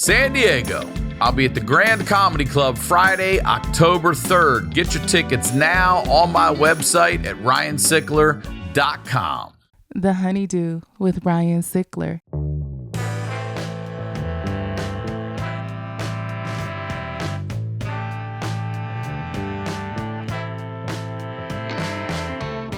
San Diego. I'll be at the Grand Comedy Club Friday, October 3rd. Get your tickets now on my website at ryansickler.com. The HoneyDew with Ryan Sickler.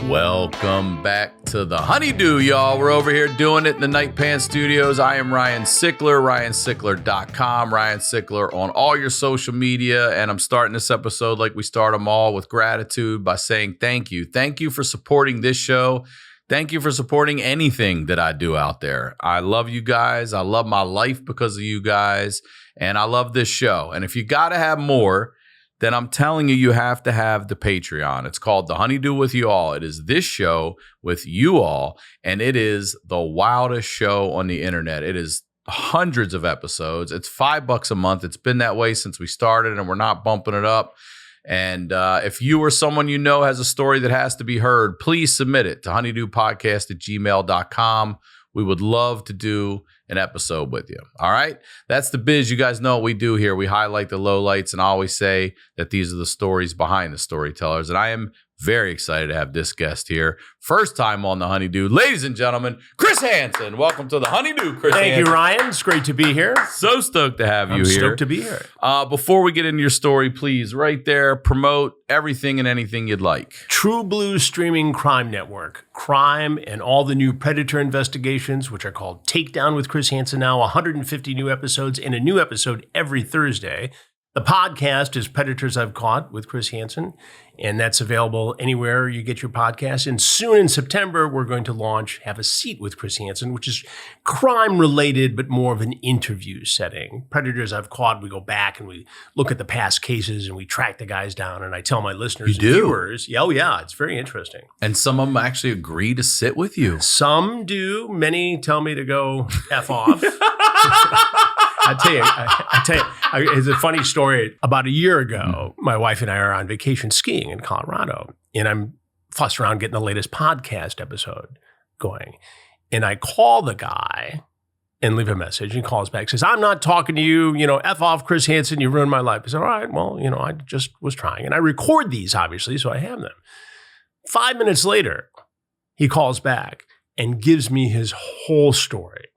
Welcome back to the HoneyDew, y'all. We're over here doing it in the Night Pants Studios. I am Ryan Sickler, ryansickler.com, Ryan Sickler on all your social media. And I'm starting this episode like we start them all with gratitude by saying thank you. Thank you for supporting this show. Thank you for supporting anything that I do out there. I love you guys. I love my life because of you guys. And I love this show. And if you got to have more, then I'm telling you, you have to have the Patreon. It's called The HoneyDew with You All. It is this show with you all, and it is the wildest show on the internet. It is hundreds of episodes. It's $5 a month. It's been that way since we started, and we're not bumping it up. And if you or someone you know has a story that has to be heard, please submit it to honeydewpodcast@gmail.com. We would love to do an episode with you. All right. That's the biz. You guys know what we do here. We highlight the lowlights and always say that these are the stories behind the storytellers. And I am very excited to have this guest here. First time on the HoneyDew. Ladies and gentlemen, Chris Hansen. Welcome to the HoneyDew, Chris Hansen. Thank you, Ryan. It's great to be here. So stoked to have you here. Stoked to be here. Before we get into your story, please, right there, promote everything and anything you'd like. Tru Blu streaming crime network. Crime and all the new Predator investigations, which are called Takedown with Chris Hansen now, 150 new episodes and a new episode every Thursday. The podcast is Predators I've Caught with Chris Hansen, and that's available anywhere you get your podcast. And soon in September, we're going to launch Have a Seat with Chris Hansen, which is crime-related, but more of an interview setting. Predators I've Caught, we go back and we look at the past cases and we track the guys down, and I tell my listeners and viewers, oh yeah, it's very interesting. And some of them actually agree to sit with you. Some do. Many tell me to go F off. I tell you, it's a funny story. About a year ago, my wife and I are on vacation skiing in Colorado, and I'm fussed around getting the latest podcast episode going. And I call the guy and leave a message. He calls back, says, I'm not talking to you, F off, Chris Hansen, you ruined my life. I said, all right, well, I just was trying. And I record these, obviously, so I have them. 5 minutes later, he calls back and gives me his whole story.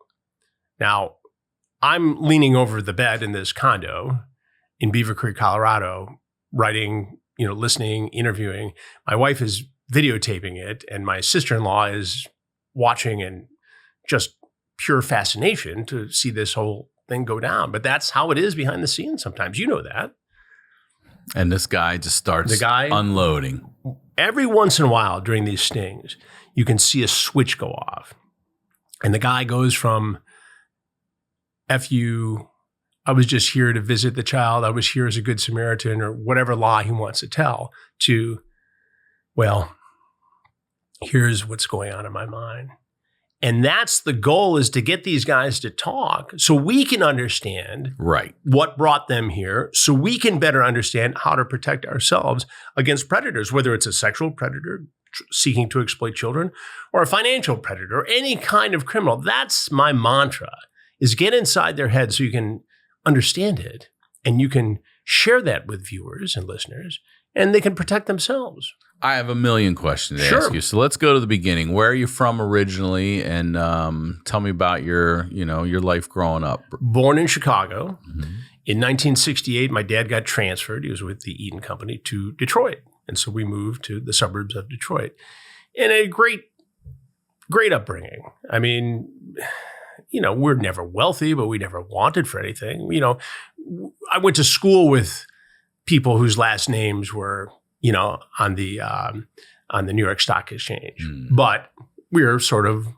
Now, I'm leaning over the bed in this condo in Beaver Creek, Colorado, writing, listening, interviewing. My wife is videotaping it, and my sister-in-law is watching in just pure fascination to see this whole thing go down. But that's how it is behind the scenes sometimes. You know that. And this guy just starts unloading. Every once in a while during these stings, you can see a switch go off. And the guy goes from, F you, I was just here to visit the child, I was here as a good Samaritan, or whatever lie he wants to tell, to, well, here's what's going on in my mind. And that's the goal, is to get these guys to talk so we can understand what brought them here, so we can better understand how to protect ourselves against predators, whether it's a sexual predator seeking to exploit children or a financial predator or any kind of criminal. That's my mantra. Is get inside their head so you can understand it, and you can share that with viewers and listeners, and they can protect themselves. I have a million questions to ask you. So let's go to the beginning. Where are you from originally? And tell me about your life growing up. Born in Chicago. Mm-hmm. In 1968, my dad got transferred. He was with the Eaton Company to Detroit. And so we moved to the suburbs of Detroit. And a great upbringing. I mean, we're never wealthy, but we never wanted for anything. I went to school with people whose last names were, on the New York Stock Exchange, but we were sort of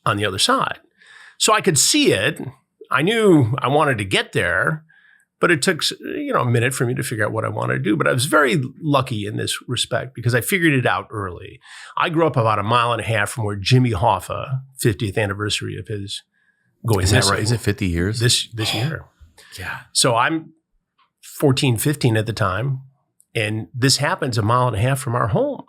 on the other side. So I could see it. I knew I wanted to get there, but it took, a minute for me to figure out what I wanted to do. But I was very lucky in this respect because I figured it out early. I grew up about a mile and a half from where Jimmy Hoffa, 50th anniversary of his going missing. Is that right? Is it 50 years? This year. Yeah. So I'm 14, 15 at the time. And this happens a mile and a half from our home.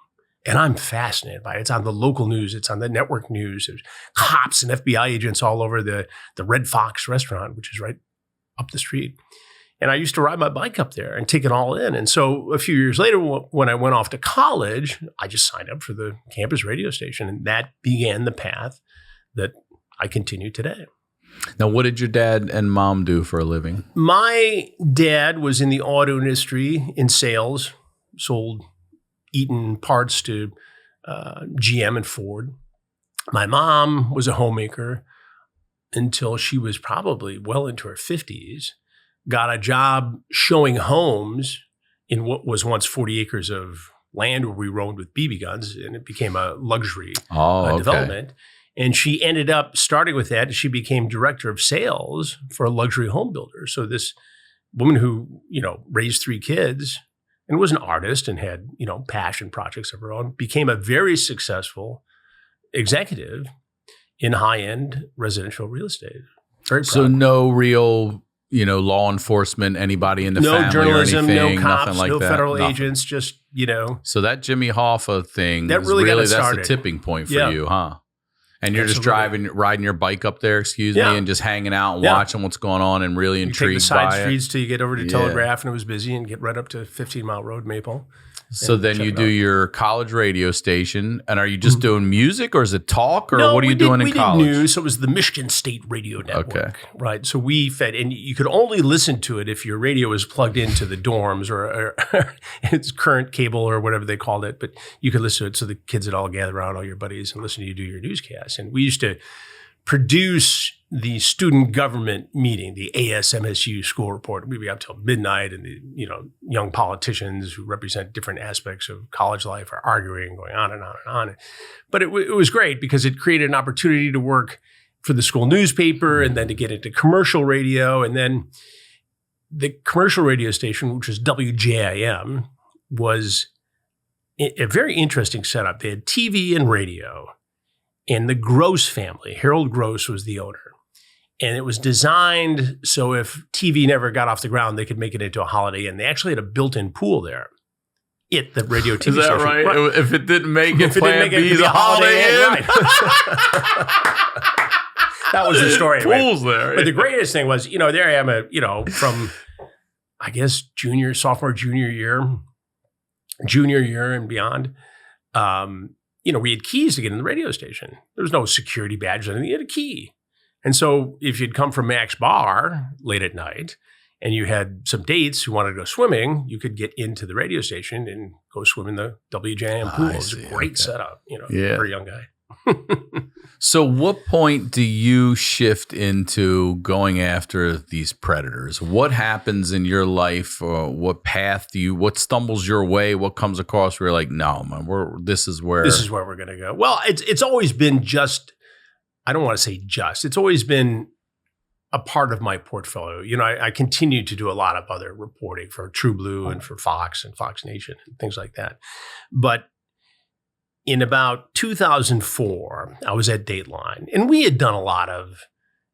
And I'm fascinated by it. It's on the local news. It's on the network news. There's cops and FBI agents all over the Red Fox restaurant, which is right up the street. And I used to ride my bike up there and take it all in. And so a few years later, when I went off to college, I just signed up for the campus radio station. And that began the path that I continue today. Now, what did your dad and mom do for a living? My dad was in the auto industry in sales, sold Eaton parts to GM and Ford. My mom was a homemaker until she was probably well into her 50s. Got a job showing homes in what was once 40 acres of land where we roamed with BB guns, and it became a luxury development. And she ended up starting with that. She became director of sales for a luxury home builder. So this woman who, raised 3 kids and was an artist and had, passion projects of her own, became a very successful executive in high-end residential real estate. Very proud. So no real law enforcement, anybody in the family journalism, or anything, no cops, nothing like no that. federal agents, just, So that Jimmy Hoffa thing, that really got it that's started. the tipping point for you, huh? And you're just riding your bike up there, me, and just hanging out and watching what's going on and really intrigued by it. You take the side streets till you get over to Telegraph and it was busy, and get right up to 15 Mile Road, Maple. So then you do your college radio station, and are you just doing music, or is it talk, or what are you doing in college? We did news, so it was the Michigan State Radio Network, right? So we fed, and you could only listen to it if your radio was plugged into the dorms or its current cable or whatever they called it, but you could listen to it so the kids would all gather around, all your buddies, and listen to you do your newscasts. And we used to produce the student government meeting, the ASMSU school report. We'd be up till midnight, and the young politicians who represent different aspects of college life are arguing, going on and on and on. But it was great because it created an opportunity to work for the school newspaper and then to get into commercial radio. And then the commercial radio station, which was WJIM, was a very interesting setup. They had TV and radio, and the Gross family, Harold Gross was the owner. And it was designed so if TV never got off the ground, they could make it into a Holiday Inn. They actually had a built-in pool there. The radio TV Is that station. right? If it didn't make it, If it Plan didn't make B is a Holiday Inn. Right. That was the story. Pool's there. But the greatest thing was, there I am, from, I guess, sophomore, junior year and beyond. We had keys to get in the radio station. There was no security badge or anything. You had a key. And so if you'd come from Mac's Bar late at night and you had some dates who wanted to go swimming, you could get into the radio station and go swim in the WJM pool. It was a great setup, for a young guy. So what point do you shift into going after these predators? What happens in your life? Or what path what stumbles your way? What comes across where you're like, no, man, this is where we're going to go. Well, it's always been I don't want to say it's always been a part of my portfolio. I continue to do a lot of other reporting for Tru Blu and for Fox and Fox Nation and things like that. But in about 2004, I was at Dateline, and we had done a lot of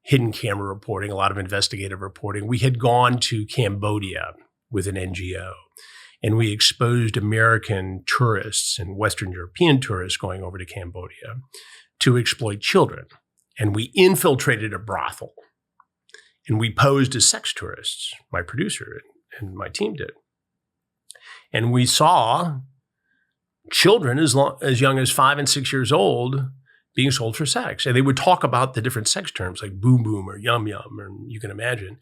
hidden camera reporting, a lot of investigative reporting. We had gone to Cambodia with an NGO, and we exposed American tourists and Western European tourists going over to Cambodia to exploit children. And we infiltrated a brothel, and we posed as sex tourists, my producer and my team did. And we saw children as young as 5 and 6 years old being sold for sex. And they would talk about the different sex terms like boom boom or yum yum, or you can imagine.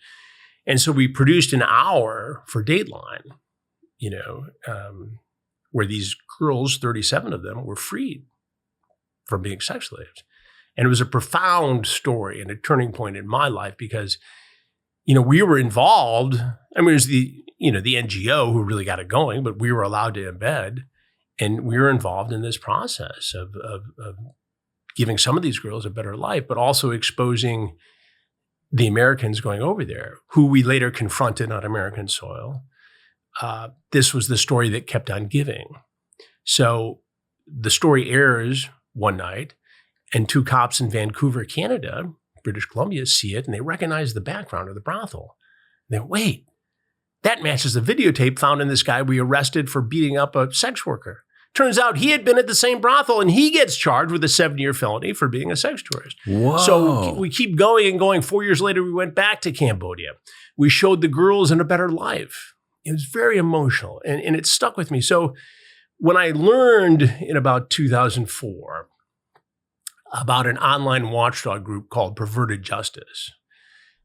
And so we produced an hour for Dateline, where these girls, 37 of them, were freed from being sex slaves. And it was a profound story and a turning point in my life because, we were involved. I mean, it was the NGO who really got it going, but we were allowed to embed, and we were involved in this process of giving some of these girls a better life, but also exposing the Americans going over there, who we later confronted on American soil. This was the story that kept on giving. So the story airs one night, and 2 cops in Vancouver, Canada, British Columbia, see it, and they recognize the background of the brothel. And they wait, that matches the videotape found in this guy we arrested for beating up a sex worker. Turns out he had been at the same brothel, and he gets charged with a 7-year felony for being a sex tourist. Whoa. So we keep going and going. 4 years later, we went back to Cambodia. We showed the girls in a better life. It was very emotional, and it stuck with me. So when I learned in about 2004 about an online watchdog group called Perverted Justice,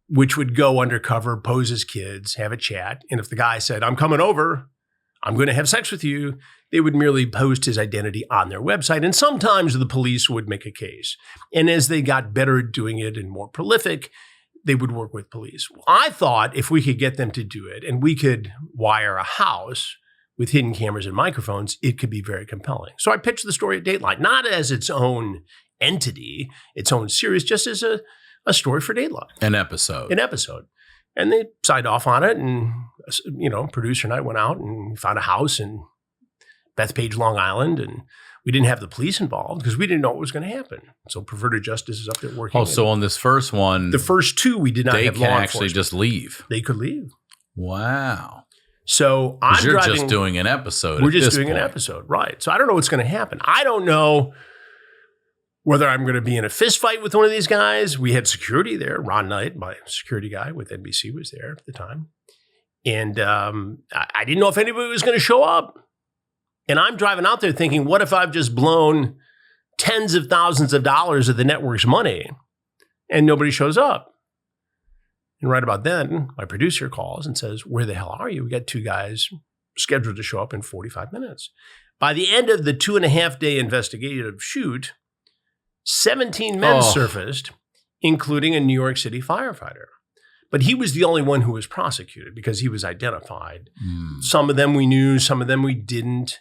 which would go undercover, pose as kids, have a chat, and if the guy said, I'm coming over, I'm going to have sex with you, they would merely post his identity on their website, and sometimes the police would make a case. And as they got better at doing it and more prolific, they would work with police. I thought if we could get them to do it and we could wire a house with hidden cameras and microphones, it could be very compelling. So I pitched the story at Dateline, not as its own entity, its own series, just as a story for Dateline. An episode. And they signed off on it. And, producer and I went out and found a house in Bethpage, Long Island. And we didn't have the police involved because we didn't know what was going to happen. So Perverted Justice is up there working. Oh, so on this first one. The first two, we did not have law enforcement. They can actually just leave. They could leave. Wow. So you're just doing an episode. We're just doing an episode, right? So I don't know what's going to happen. I don't know whether I'm going to be in a fist fight with one of these guys. We had security there. Ron Knight, my security guy with NBC, was there at the time. And I didn't know if anybody was going to show up. And I'm driving out there thinking, what if I've just blown tens of thousands of dollars of the network's money and nobody shows up? And right about then, my producer calls and says, where the hell are you? We got 2 guys scheduled to show up in 45 minutes. By the end of the 2.5-day investigative shoot, 17 men surfaced, including a New York City firefighter. But he was the only one who was prosecuted because he was identified. Some of them we knew, some of them we didn't.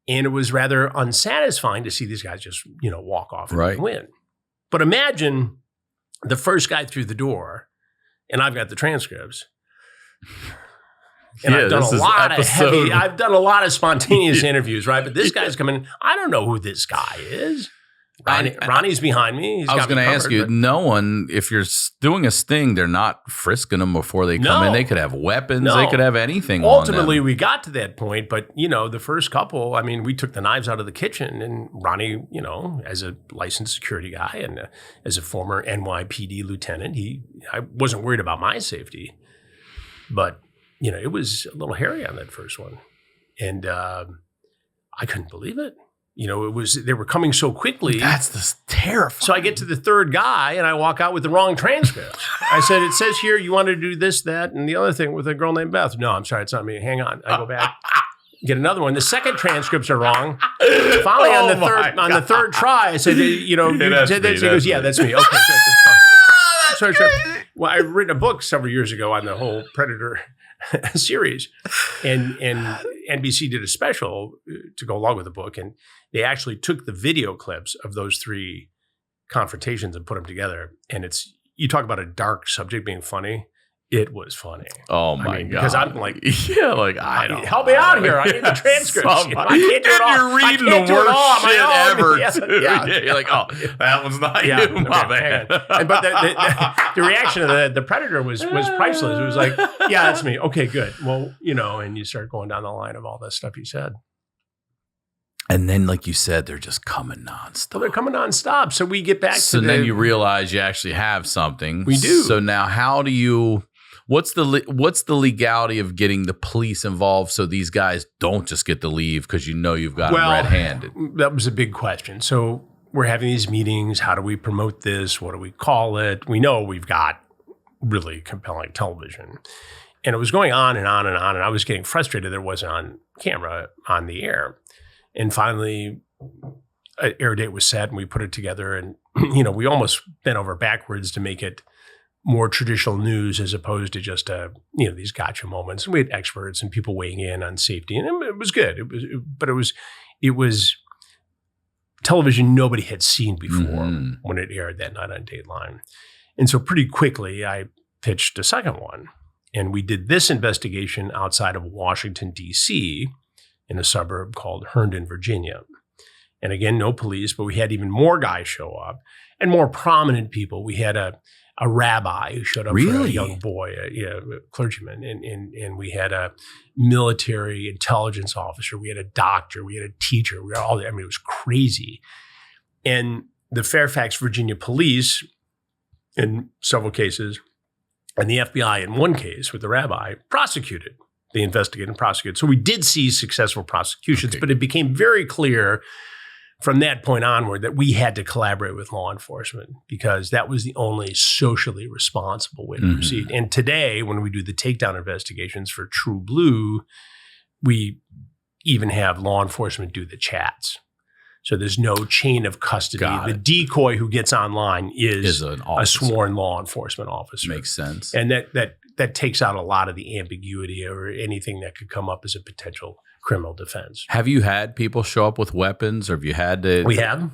And it was rather unsatisfying to see these guys just, walk off and win. But imagine the first guy through the door, and I've got the transcripts. And I've done a lot of spontaneous interviews, right? But this guy's coming. I don't know who this guy is. Ronnie's behind me. I was going to ask you, no one, if you're doing a sting, they're not frisking them before they come in. They could have weapons. They could have anything Ultimately, on them. we got to that point. But, the first couple, we took the knives out of the kitchen. And Ronnie, as a licensed security guy and as a former NYPD lieutenant, I wasn't worried about my safety. But, it was a little hairy on that first one. And I couldn't believe it. They were coming so quickly. That's terrifying. So I get to the third guy and I walk out with the wrong transcript. I said, it says here you wanted to do this, that, and the other thing with a girl named Beth. No, I'm sorry, it's not me. Hang on. I go back, get another one. The second transcripts are wrong. Finally, on the third try, I said, he goes, yeah, that's me. Okay, good. Sorry. Well, I've written a book several years ago on the whole Predator series, and NBC did a special to go along with the book, and they actually took the video clips of those 3 confrontations and put them together. And you talk about a dark subject being funny. It was funny. Oh my God. Because I'm like, I don't help me out here. I need the transcripts. I can't do it all. You're reading the worst shit ever. Yeah. You're like, that one's not you, my man. But the reaction of the Predator was priceless. It was like, yeah, that's me. Okay, good. Well, and you start going down the line of all that stuff you said. And then, like you said, they're just coming nonstop. Well, they're coming nonstop. So we get back to So then you realize you actually have something. We do. So now how do you... What's the legality of getting the police involved so these guys don't just get to leave because you've got them red-handed? That was a big question. So we're having these meetings. How do we promote this? What do we call it? We know we've got really compelling television. And it was going on and on and on, and I was getting frustrated that it wasn't on camera, on the air. And finally, an air date was set, and we put it together. And, we almost bent over backwards to make it more traditional news as opposed to just these gotcha moments. And we had experts and people weighing in on safety, and it was good. It was television nobody had seen before when it aired that night on Dateline. And so pretty quickly I pitched a second one, and we did this investigation outside of Washington, D.C. in a suburb called Herndon, Virginia. And again, no police, but we had even more guys show up. and more prominent people. We had a rabbi who showed up for a young boy, a clergyman, and we had a military intelligence officer. We had a doctor. We had a teacher. We had all. I mean, it was crazy. And the Fairfax, Virginia police, in several cases, and the FBI in one case with the rabbi, prosecuted. They investigated and prosecuted. So we did see successful prosecutions, but it became very clear from that point onward that we had to collaborate with law enforcement because that was the only socially responsible way to proceed. And today, when we do the takedown investigations for Tru Blu, we even have law enforcement do the chats. So there's no chain of custody. The decoy who gets online is a sworn law enforcement officer. Makes sense. And that takes out a lot of the ambiguity or anything that could come up as a potential criminal defense. Have you had people show up with weapons, or have you had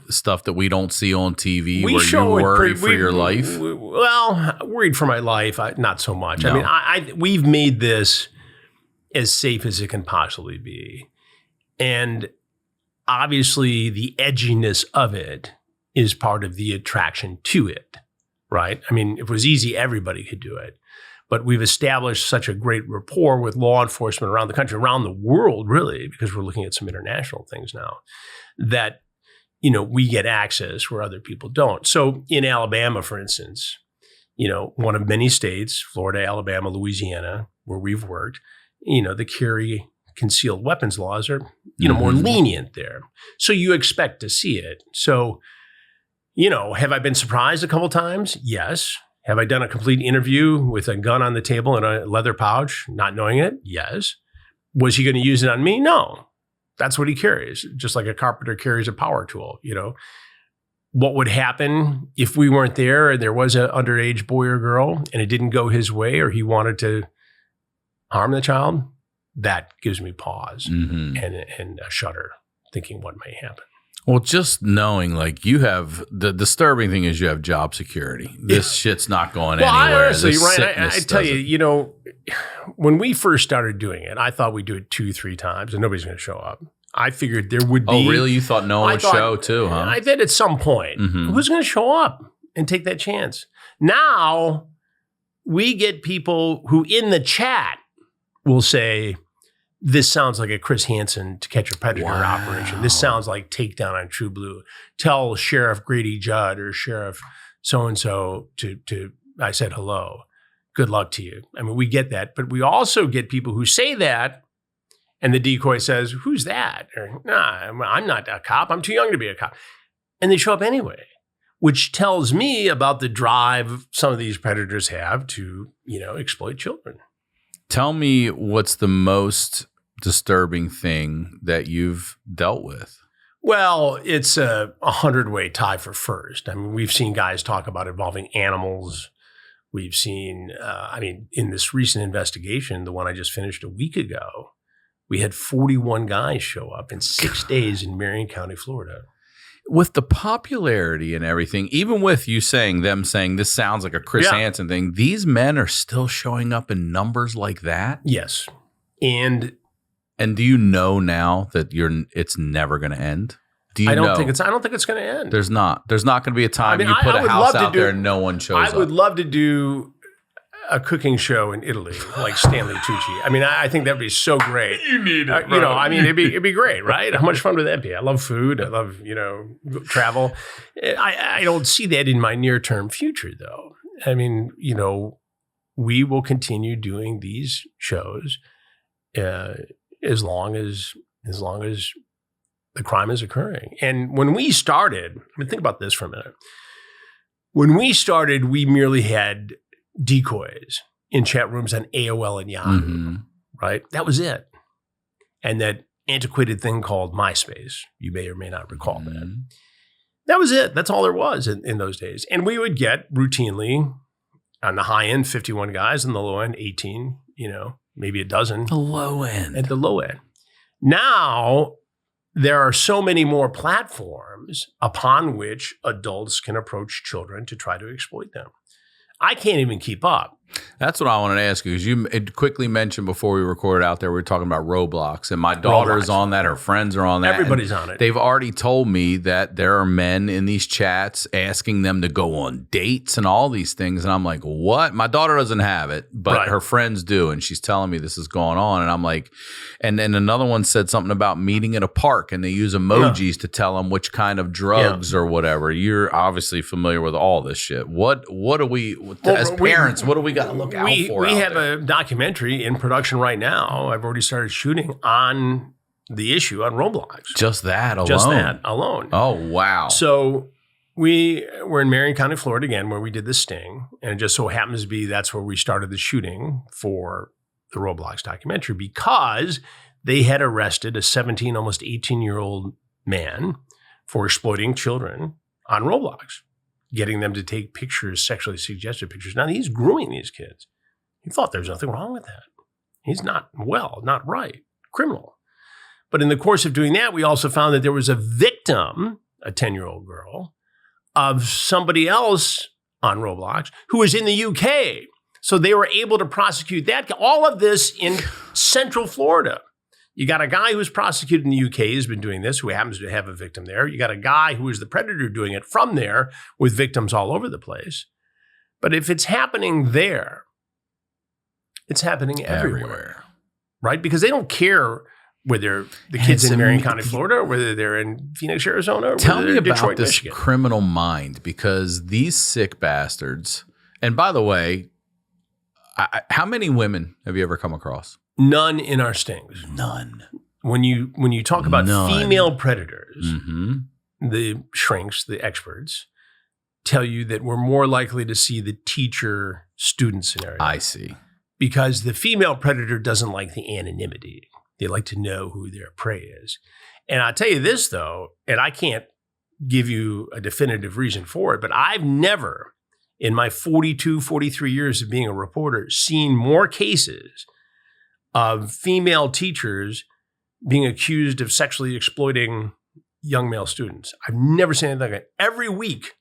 stuff that we don't see on TV where you worry for your life? Well, worried for my life, not so much. No. I mean, we've made this as safe as it can possibly be. And obviously the edginess of it is part of the attraction to it, right? I mean, if it was easy, everybody could do it. But we've established such a great rapport with law enforcement around the country, around the world, really, because we're looking at some international things now, that, we get access where other people don't. So in Alabama, for instance, one of many states, Florida, Alabama, Louisiana, where we've worked, the carry concealed weapons laws are, more lenient there. So you expect to see it. So, have I been surprised a couple of times? Yes. Have I done a complete interview with a gun on the table in a leather pouch, not knowing it? Yes. Was he going to use it on me? No. That's what he carries, just like a carpenter carries a power tool, What would happen if we weren't there and there was an underage boy or girl and it didn't go his way or he wanted to harm the child? That gives me pause and a shudder thinking what may happen. Well, just knowing, you have, the disturbing thing is you have job security. This shit's not going anywhere. Honestly, Ryan, I tell you, when we first started doing it, I thought we'd do it 2-3 times and nobody's going to show up. I figured there would be. Oh, really? You thought no one would show too, huh? I did at some point. Who's going to show up and take that chance? Now, we get people who in the chat will say, this sounds like a Chris Hansen To Catch a Predator operation. This sounds like takedown on Tru Blu. Tell Sheriff Grady Judd or Sheriff so-and-so to I said hello. Good luck to you. I mean, we get that. But we also get people who say that, and the decoy says, who's that? Or, nah, I'm not a cop. I'm too young to be a cop. And they show up anyway, which tells me about the drive some of these predators have to, exploit children. Tell me what's the most disturbing thing that you've dealt with. Well, it's a 100-way tie for first. I mean, we've seen guys talk about involving animals. We've seen, in this recent investigation, the one I just finished a week ago, we had 41 guys show up in 6 days in Marion County, Florida. With the popularity and everything, even with you saying this sounds like a Chris Hansen thing, these men are still showing up in numbers like that? Yes. And do you know now that it's never going to end? Do you I don't think it's going to end. There's not going to be a time you put a house out there and no one shows up. I would love to do a cooking show in Italy, like Stanley Tucci. I mean, I think that'd be so great. You need it, it'd be great, right? How much fun would that be? I love food. I love, travel. I don't see that in my near-term future, though. I mean, we will continue doing these shows as long as the crime is occurring. And when we started, think about this for a minute. When we started, we merely had decoys in chat rooms on AOL and Yahoo, right? That was it. And that antiquated thing called MySpace, you may or may not recall that. That was it. That's all there was in those days. And we would get routinely on the high end, 51 guys, and the low end, 18, maybe a dozen. The low end. At the low end. Now, there are so many more platforms upon which adults can approach children to try to exploit them. I can't even keep up. That's what I wanted to ask you, because you had quickly mentioned before we recorded out there, we were talking about Roblox, and my daughter's on that. Her friends are on that. Everybody's on it. They've already told me that there are men in these chats asking them to go on dates and all these things. And I'm like, what? My daughter doesn't have it, but her friends do. And she's telling me this is going on. And I'm like, and then another one said something about meeting at a park, and they use emojis to tell them which kind of drugs or whatever. You're obviously familiar with all this shit. What do we, as parents, what do we got to look out for? We have a documentary in production right now. I've already started shooting on the issue on Roblox. Just that alone. Oh, wow. So we're in Marion County, Florida again, where we did the sting. And it just so happens to be that's where we started the shooting for the Roblox documentary, because they had arrested a 17, almost 18-year-old man for exploiting children on Roblox, getting them to take pictures, sexually suggestive pictures. Now, he's grooming these kids. He thought there was nothing wrong with that. He's not right, criminal. But in the course of doing that, we also found that there was a victim, a 10-year-old girl, of somebody else on Roblox who was in the UK. So they were able to prosecute that. All of this in Central Florida. You got a guy who's prosecuted in the UK who's been doing this, who happens to have a victim there. You got a guy who is the predator doing it from there with victims all over the place. But if it's happening there, it's happening everywhere. Right? Because they don't care whether the kids in Marion County, Florida, or whether they're in Phoenix, Arizona, or tell me about Detroit, this Michigan. Criminal mind, because these sick bastards, and by the way, how many women have you ever come across? None in our stings. None. When you talk about female predators, the shrinks, the experts, tell you that we're more likely to see the teacher-student scenario. I see. Because the female predator doesn't like the anonymity. They like to know who their prey is. And I'll tell you this, though, and I can't give you a definitive reason for it, but I've never, in my 42, 43 years of being a reporter, seen more cases of female teachers being accused of sexually exploiting young male students. I've never seen anything like that. Every week,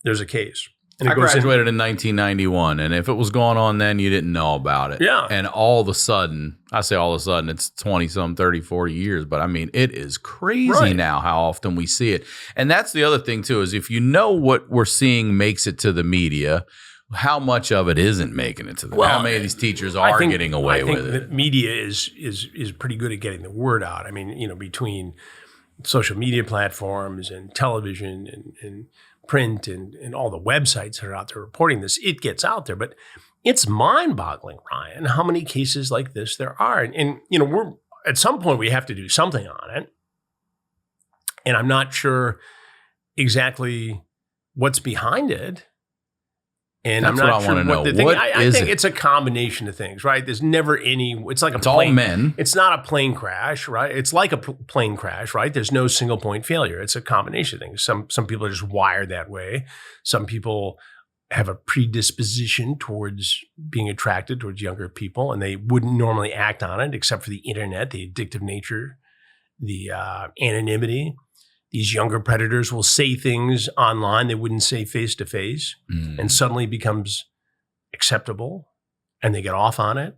there's a case. And I graduated in 1991, and if it was going on then, you didn't know about it. Yeah. And all of a sudden, I say all of a sudden, it's 20-some, 30, 40 years, but I mean, it is crazy now how often we see it. And that's the other thing, too, is if you know what we're seeing makes it to the media, how much of it isn't making it to the how many of these teachers are getting away with it? I think the media is pretty good at getting the word out. I mean, between social media platforms and television and print and all the websites that are out there reporting this, it gets out there. But it's mind-boggling, Ryan, how many cases like this there are. And we're at some point we have to do something on it. And I'm not sure exactly what's behind it. And that's I'm not what I sure want to know. the thing. What I is think it? it's a combination of things, right? There's never any. It's like it's all men. It's not a plane crash, right? It's like a plane crash, right? There's no single point failure. It's a combination of things. Some people are just wired that way. Some people have a predisposition towards being attracted towards younger people, and they wouldn't normally act on it, except for the internet, the addictive nature, the anonymity. These younger predators will say things online they wouldn't say face to face, and suddenly becomes acceptable, and they get off on it,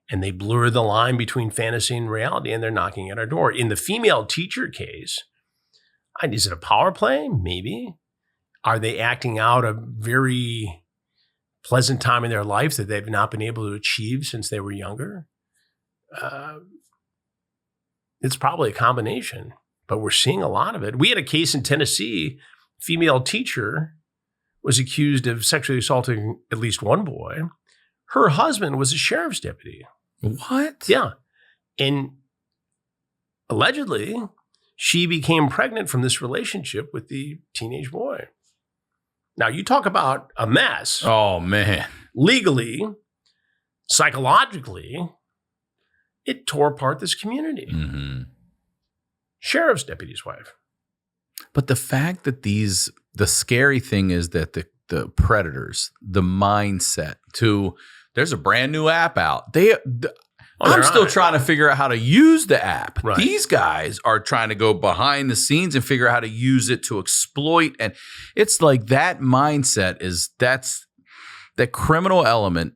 and they blur the line between fantasy and reality, and they're knocking at our door. In the female teacher case, is it a power play? Maybe. Are they acting out a very pleasant time in their life that they've not been able to achieve since they were younger? It's probably a combination. But we're seeing a lot of it. We had a case in Tennessee. Female teacher was accused of sexually assaulting at least one boy. Her husband was a sheriff's deputy. What? Yeah. And allegedly, she became pregnant from this relationship with the teenage boy. Now, you talk about a mess. Oh, man. Legally, psychologically, it tore apart this community. Mm-hmm. Sheriff's deputy's wife. But the fact that the scary thing is that the predators, the mindset there's a brand new app out. I'm still trying to figure out how to use the app. Right. These guys are trying to go behind the scenes and figure out how to use it to exploit. And it's like that mindset that's that criminal element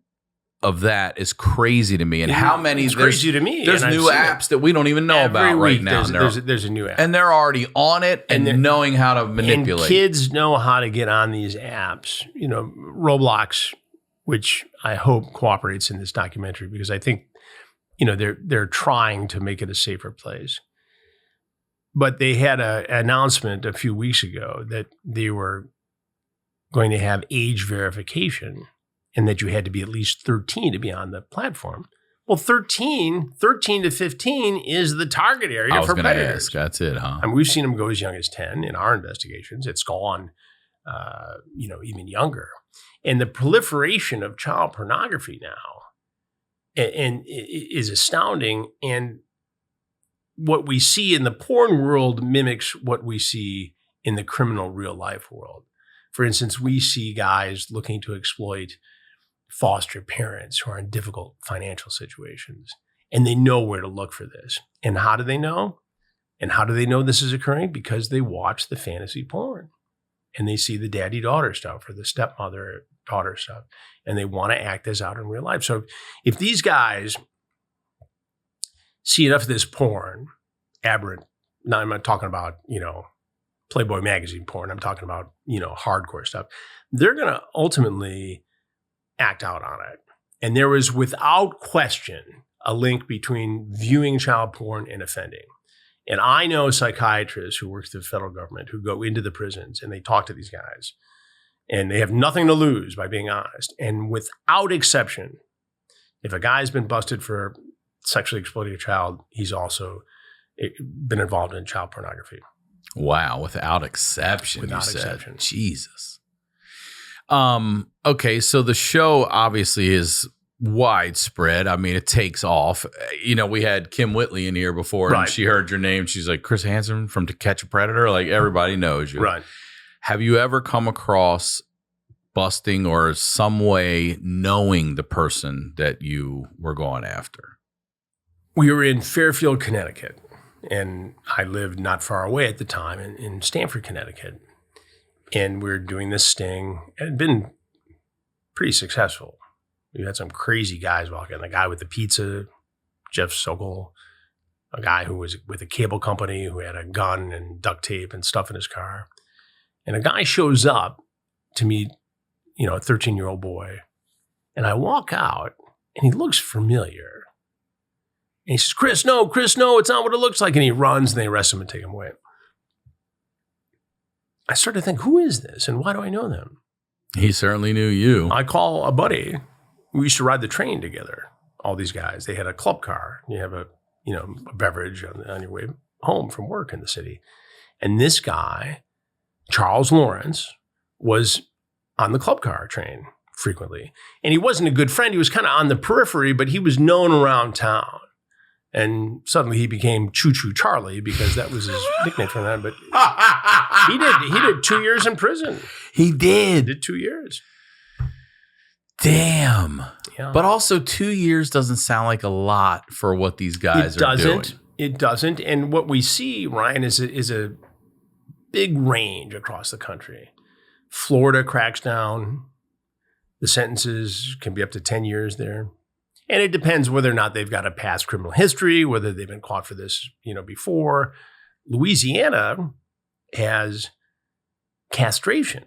of that is crazy to me. And how many? It's crazy to me. There's new apps that we don't even know about right now. There's a new app. And they're already on it and knowing how to manipulate. And kids know how to get on these apps. Roblox, which I hope cooperates in this documentary because I think, they're trying to make it a safer place. But they had an announcement a few weeks ago that they were going to have age verification and that you had to be at least 13 to be on the platform. Well, 13 to 15 is the target area for predators. Ask, that's it, huh? I mean, we've seen them go as young as 10 in our investigations. It's gone, even younger. And the proliferation of child pornography now and is astounding. And what we see in the porn world mimics what we see in the criminal real life world. For instance, we see guys looking to exploit foster parents who are in difficult financial situations, and they know where to look for this. And how do they know? And how do they know this is occurring? Because they watch the fantasy porn and they see the daddy-daughter stuff or the stepmother-daughter stuff, and they want to act this out in real life. So if these guys see enough of this porn, aberrant, now I'm not talking about, Playboy magazine porn, I'm talking about, hardcore stuff, they're going to ultimately act out on it. And there was, without question, a link between viewing child porn and offending. And I know psychiatrists who work for the federal government who go into the prisons and they talk to these guys and they have nothing to lose by being honest. And without exception, if a guy's been busted for sexually exploiting a child, he's also been involved in child pornography. Wow, without exception. Without exception. Jesus. Okay, so the show obviously is widespread. I mean, it takes off. We had Kim Whitley in here before, and she heard your name. She's like, Chris Hansen from To Catch a Predator. Like, everybody knows you. Right. Have you ever come across busting or some way knowing the person that you were going after? We were in Fairfield, Connecticut, and I lived not far away at the time in Stamford, Connecticut. And we were doing this sting. It had been pretty successful. We had some crazy guys walking. The guy with the pizza, Jeff Sokol, a guy who was with a cable company who had a gun and duct tape and stuff in his car. And a guy shows up to meet, a 13-year-old boy. And I walk out, and he looks familiar. And he says, Chris, no, it's not what it looks like. And he runs, and they arrest him and take him away. I started to think, who is this and why do I know them? He certainly knew you. I call a buddy. We used to ride the train together, all these guys. They had a club car. You have a beverage on your way home from work in the city. And this guy, Charles Lawrence, was on the club car train frequently. And he wasn't a good friend. He was kind of on the periphery, but he was known around town. And suddenly he became Choo Choo Charlie because that was his nickname for that. But he did 2 years in prison. He did. Did 2 years. Damn. Yeah. But also 2 years doesn't sound like a lot for what these guys are doing. It doesn't. And what we see, Ryan, is a big range across the country. Florida cracks down. The sentences can be up to 10 years there. And it depends whether or not they've got a past criminal history, whether they've been caught for this, before. Louisiana has castration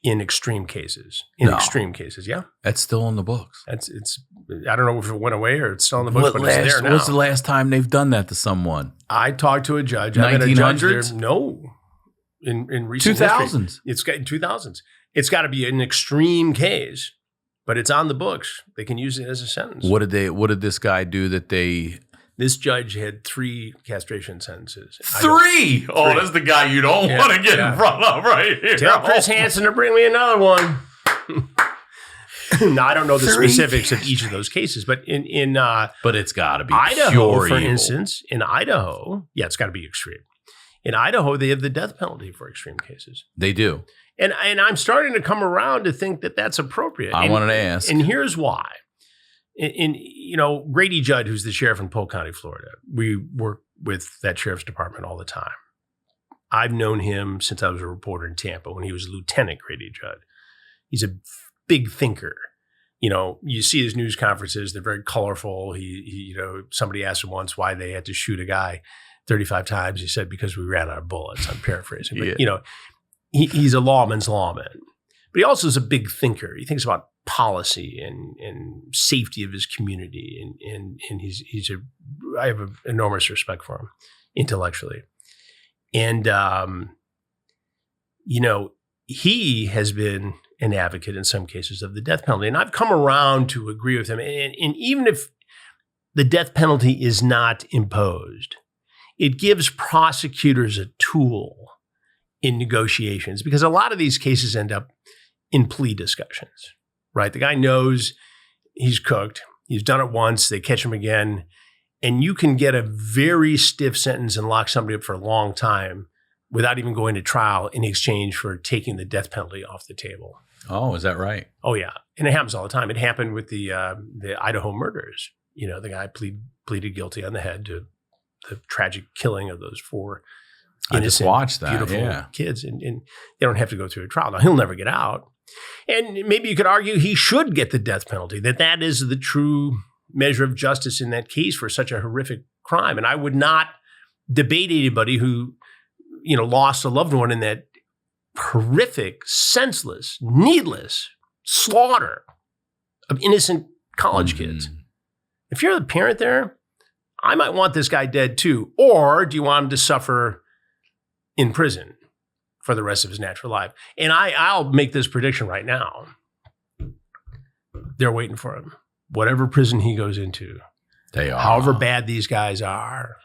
in extreme cases. Extreme cases, yeah. That's still in the books. It's. I don't know if it went away or it's still in the books, but it's there now. What's the last time they've done that to someone? I talked to a judge. 1900s? No, in recent 2000s. History. It's got in 2000s. It's got to be an extreme case. But it's on the books. They can use it as a sentence. What did this guy do that they... This judge had 3 castration sentences. 3? Oh, that's the guy you don't want to get in front of right here. Tell Chris Hansen to bring me another one. Now, I don't know the specifics of each of those cases, but but it's got to be Idaho, pure for evil. instance, in Idaho, it's got to be extreme. In Idaho, they have the death penalty for extreme cases. They do. And I'm starting to come around to think that that's appropriate. I wanted to ask. And here's why. Grady Judd, who's the sheriff in Polk County, Florida, we work with that sheriff's department all the time. I've known him since I was a reporter in Tampa when he was Lieutenant Grady Judd. He's a big thinker. You see his news conferences, they're very colorful. He somebody asked him once why they had to shoot a guy 35 times. He said, because we ran out of bullets. I'm paraphrasing. But, he's a lawman's lawman. But he also is a big thinker. He thinks about policy and safety of his community. And I have an enormous respect for him intellectually. And, he has been an advocate in some cases of the death penalty. And I've come around to agree with him. And even if the death penalty is not imposed, it gives prosecutors a tool in negotiations, because a lot of these cases end up in plea discussions, right? The guy knows he's cooked. He's done it once. They catch him again. And you can get a very stiff sentence and lock somebody up for a long time without even going to trial in exchange for taking the death penalty off the table. Oh, is that right? Oh, yeah. And it happens all the time. It happened with the Idaho murders. The guy pleaded guilty on the head to the tragic killing of those 4 innocent, beautiful kids. And they don't have to go through a trial. Now, he'll never get out. And maybe you could argue he should get the death penalty, that is the true measure of justice in that case for such a horrific crime. And I would not debate anybody who lost a loved one in that horrific, senseless, needless slaughter of innocent college kids. If you're the parent there, I might want this guy dead too. Or do you want him to suffer in prison for the rest of his natural life? And I'll make this prediction right now. They're waiting for him. Whatever prison he goes into, they are. However bad these guys are,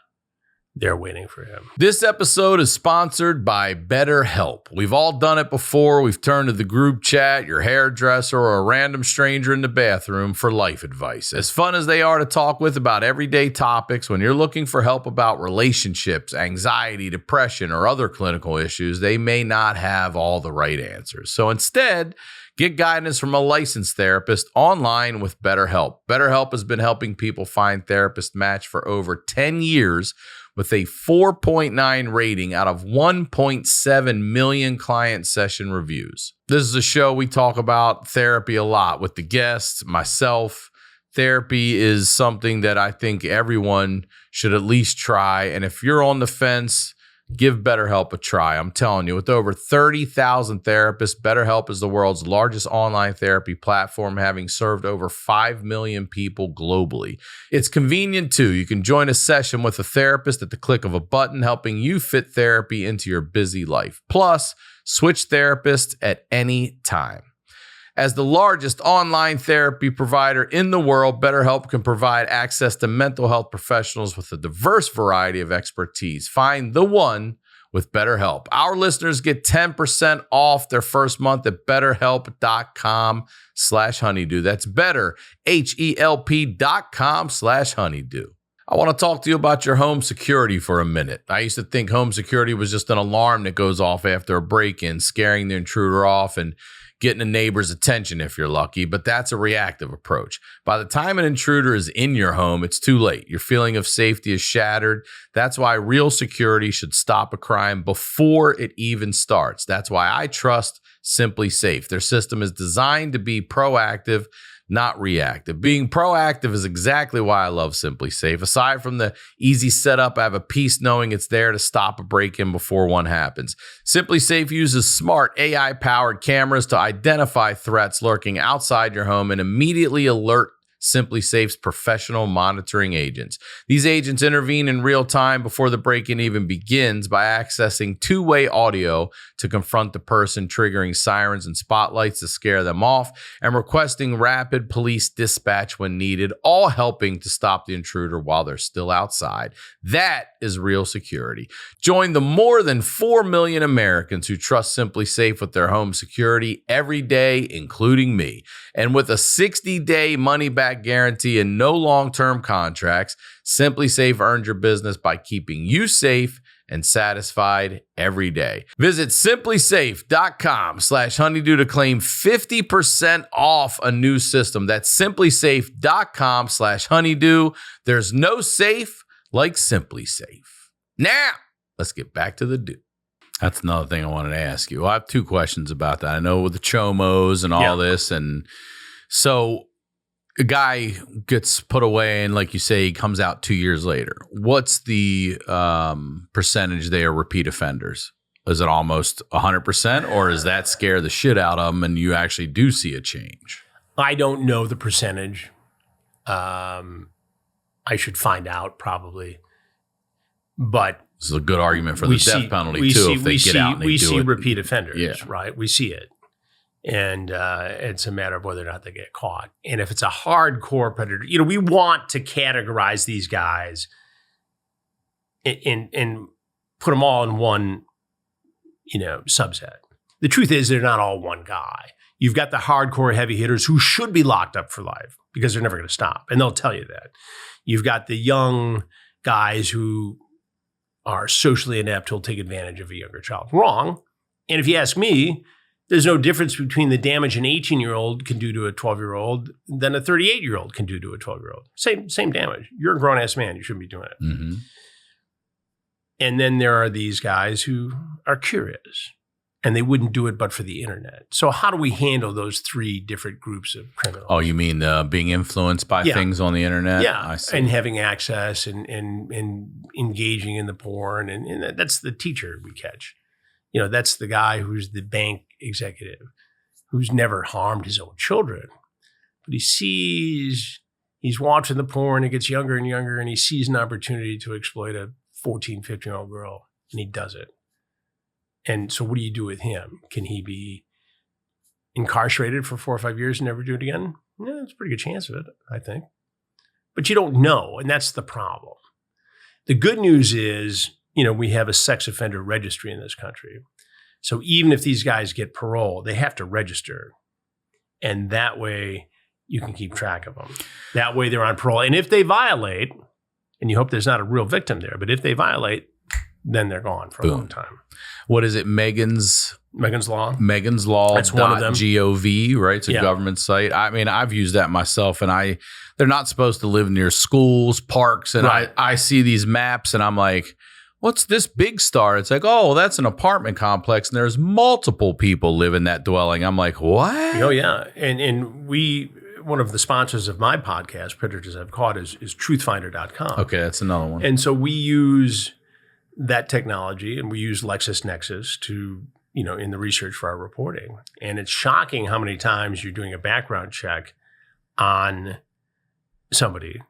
they're waiting for him. This episode is sponsored by BetterHelp. We've all done it before. We've turned to the group chat, your hairdresser, or a random stranger in the bathroom for life advice. As fun as they are to talk with about everyday topics, when you're looking for help about relationships, anxiety, depression, or other clinical issues, they may not have all the right answers. So instead, get guidance from a licensed therapist online with BetterHelp. BetterHelp has been helping people find therapist match for over 10 years with a 4.9 rating out of 1.7 million client session reviews. This is a show we talk about therapy a lot with the guests, myself. Therapy is something that I think everyone should at least try. And if you're on the fence, give BetterHelp a try. I'm telling you, with over 30,000 therapists, BetterHelp is the world's largest online therapy platform, having served over 5 million people globally. It's convenient too. You can join a session with a therapist at the click of a button, helping you fit therapy into your busy life. Plus, switch therapists at any time. As the largest online therapy provider in the world, BetterHelp can provide access to mental health professionals with a diverse variety of expertise. Find the one with BetterHelp. Our listeners get 10% off their first month at betterhelp.com/honeydew. That's better, HELP.com/honeydew. I want to talk to you about your home security for a minute. I used to think home security was just an alarm that goes off after a break-in, scaring the intruder off and getting a neighbor's attention if you're lucky, but that's a reactive approach. By the time an intruder is in your home, it's too late. Your feeling of safety is shattered. That's why real security should stop a crime before it even starts. That's why I trust SimpliSafe. Their system is designed to be proactive, not reactive. Being proactive is exactly why I love SimpliSafe. Aside from the easy setup, I have a peace knowing it's there to stop a break-in before one happens. SimpliSafe uses smart AI-powered cameras to identify threats lurking outside your home and immediately alert SimpliSafe's professional monitoring agents. These agents intervene in real time before the break-in even begins by accessing two-way audio to confront the person, triggering sirens and spotlights to scare them off, and requesting rapid police dispatch when needed, all helping to stop the intruder while they're still outside. That is real security. Join the more than 4 million Americans who trust SimpliSafe with their home security every day, including me. And with a 60-day money-back guarantee and no long-term contracts, SimpliSafe earned your business by keeping you safe and satisfied every day. Visit SimpliSafe.com/honeydew to claim 50% off a new system. That's SimpliSafe.com/honeydew. There's no safe like SimpliSafe. Now, let's get back to the do. That's another thing I wanted to ask you. Well, I have two questions about that. I know with the chomos and all this, and So a guy gets put away and like you say, he comes out 2 years later. What's the percentage they are repeat offenders? Is it almost 100% or does that scare the shit out of them and you actually do see a change? I don't know the percentage. I should find out probably. But this is a good argument for the death penalty too. If they get out and they do it. We see repeat offenders, yeah. Right? We see it. And it's a matter of whether or not they get caught. And if it's a hardcore predator, we want to categorize these guys and put them all in one, subset. The truth is they're not all one guy. You've got the hardcore heavy hitters who should be locked up for life because they're never going to stop. And they'll tell you that. You've got the young guys who are socially inept who'll take advantage of a younger child. Wrong. And if you ask me, there's no difference between the damage an 18-year-old can do to a 12-year-old than a 38-year-old can do to a 12-year-old. Same damage. You're a grown-ass man. You shouldn't be doing it. Mm-hmm. And then there are these guys who are curious, and they wouldn't do it but for the internet. So how do we handle those three different groups of criminals? Oh, you mean being influenced by things on the internet? Yeah, I see. and having access and engaging in the porn. And that's the teacher we catch. That's the guy who's the bank executive who's never harmed his own children. But he's watching the porn, it gets younger and younger, and he sees an opportunity to exploit a 14, 15-year-old girl, and he does it. And so what do you do with him? Can he be incarcerated for 4 or 5 years and never do it again? Yeah, there's a pretty good chance of it, I think. But you don't know, and that's the problem. The good news is, we have a sex offender registry in this country. So even if these guys get parole, they have to register. And that way you can keep track of them. That way they're on parole. And if they violate, and you hope there's not a real victim there, but if they violate, then they're gone for a long time. What is it? Megan's Law. Megan's Law. That's one of them. .gov, right? It's a government site. I mean, I've used that myself, and they're not supposed to live near schools, parks, and right. I see these maps, and I'm like, what's this big star? It's like, oh, that's an apartment complex, and there's multiple people live in that dwelling. I'm like, what? Oh, yeah. And one of the sponsors of my podcast, Predators I've Caught, is truthfinder.com. Okay, that's another one. And so we use that technology, and we use LexisNexis to, in the research for our reporting. And it's shocking how many times you're doing a background check on somebody,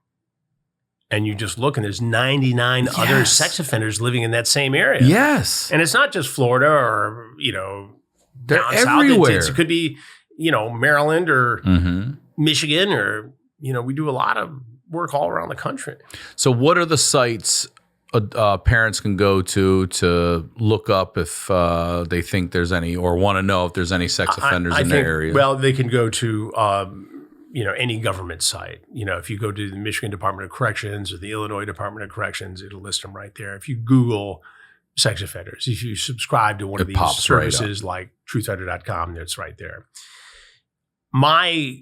and you just look, and there's 99 other sex offenders living in that same area. Yes. And it's not just Florida or, they're down everywhere. South. It could be, Maryland or Michigan or, we do a lot of work all around the country. So what are the sites parents can go to look up if they think there's any or want to know if there's any sex offenders in their area? Well, they can go to any government site. If you go to the Michigan Department of Corrections or the Illinois Department of Corrections, it'll list them right there. If you Google sex offenders, if you subscribe to one of these services like truthfinder.com, it's right there. My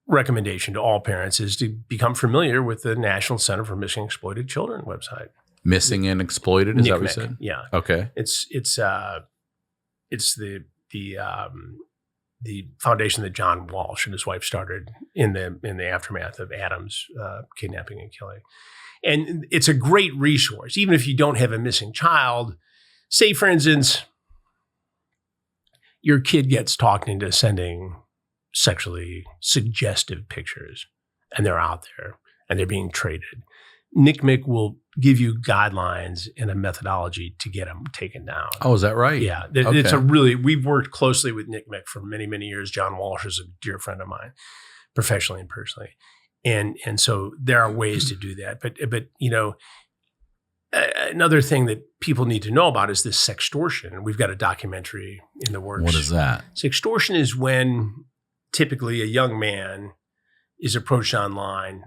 recommendation to all parents is to become familiar with the National Center for Missing and Exploited Children website. Missing and Exploited, is that what you said? Yeah. Okay. It's the foundation that John Walsh and his wife started in the aftermath of Adam's kidnapping and killing. And it's a great resource, even if you don't have a missing child. Say, for instance, your kid gets talked into sending sexually suggestive pictures, and they're out there, and they're being traded. NCMEC will give you guidelines and a methodology to get them taken down. Oh, is that right? Yeah. Okay. It's we've worked closely with NCMEC for many, many years. John Walsh is a dear friend of mine, professionally and personally. And so there are ways to do that. But another thing that people need to know about is this sextortion. We've got a documentary in the works. What is that? Sextortion is when typically a young man is approached online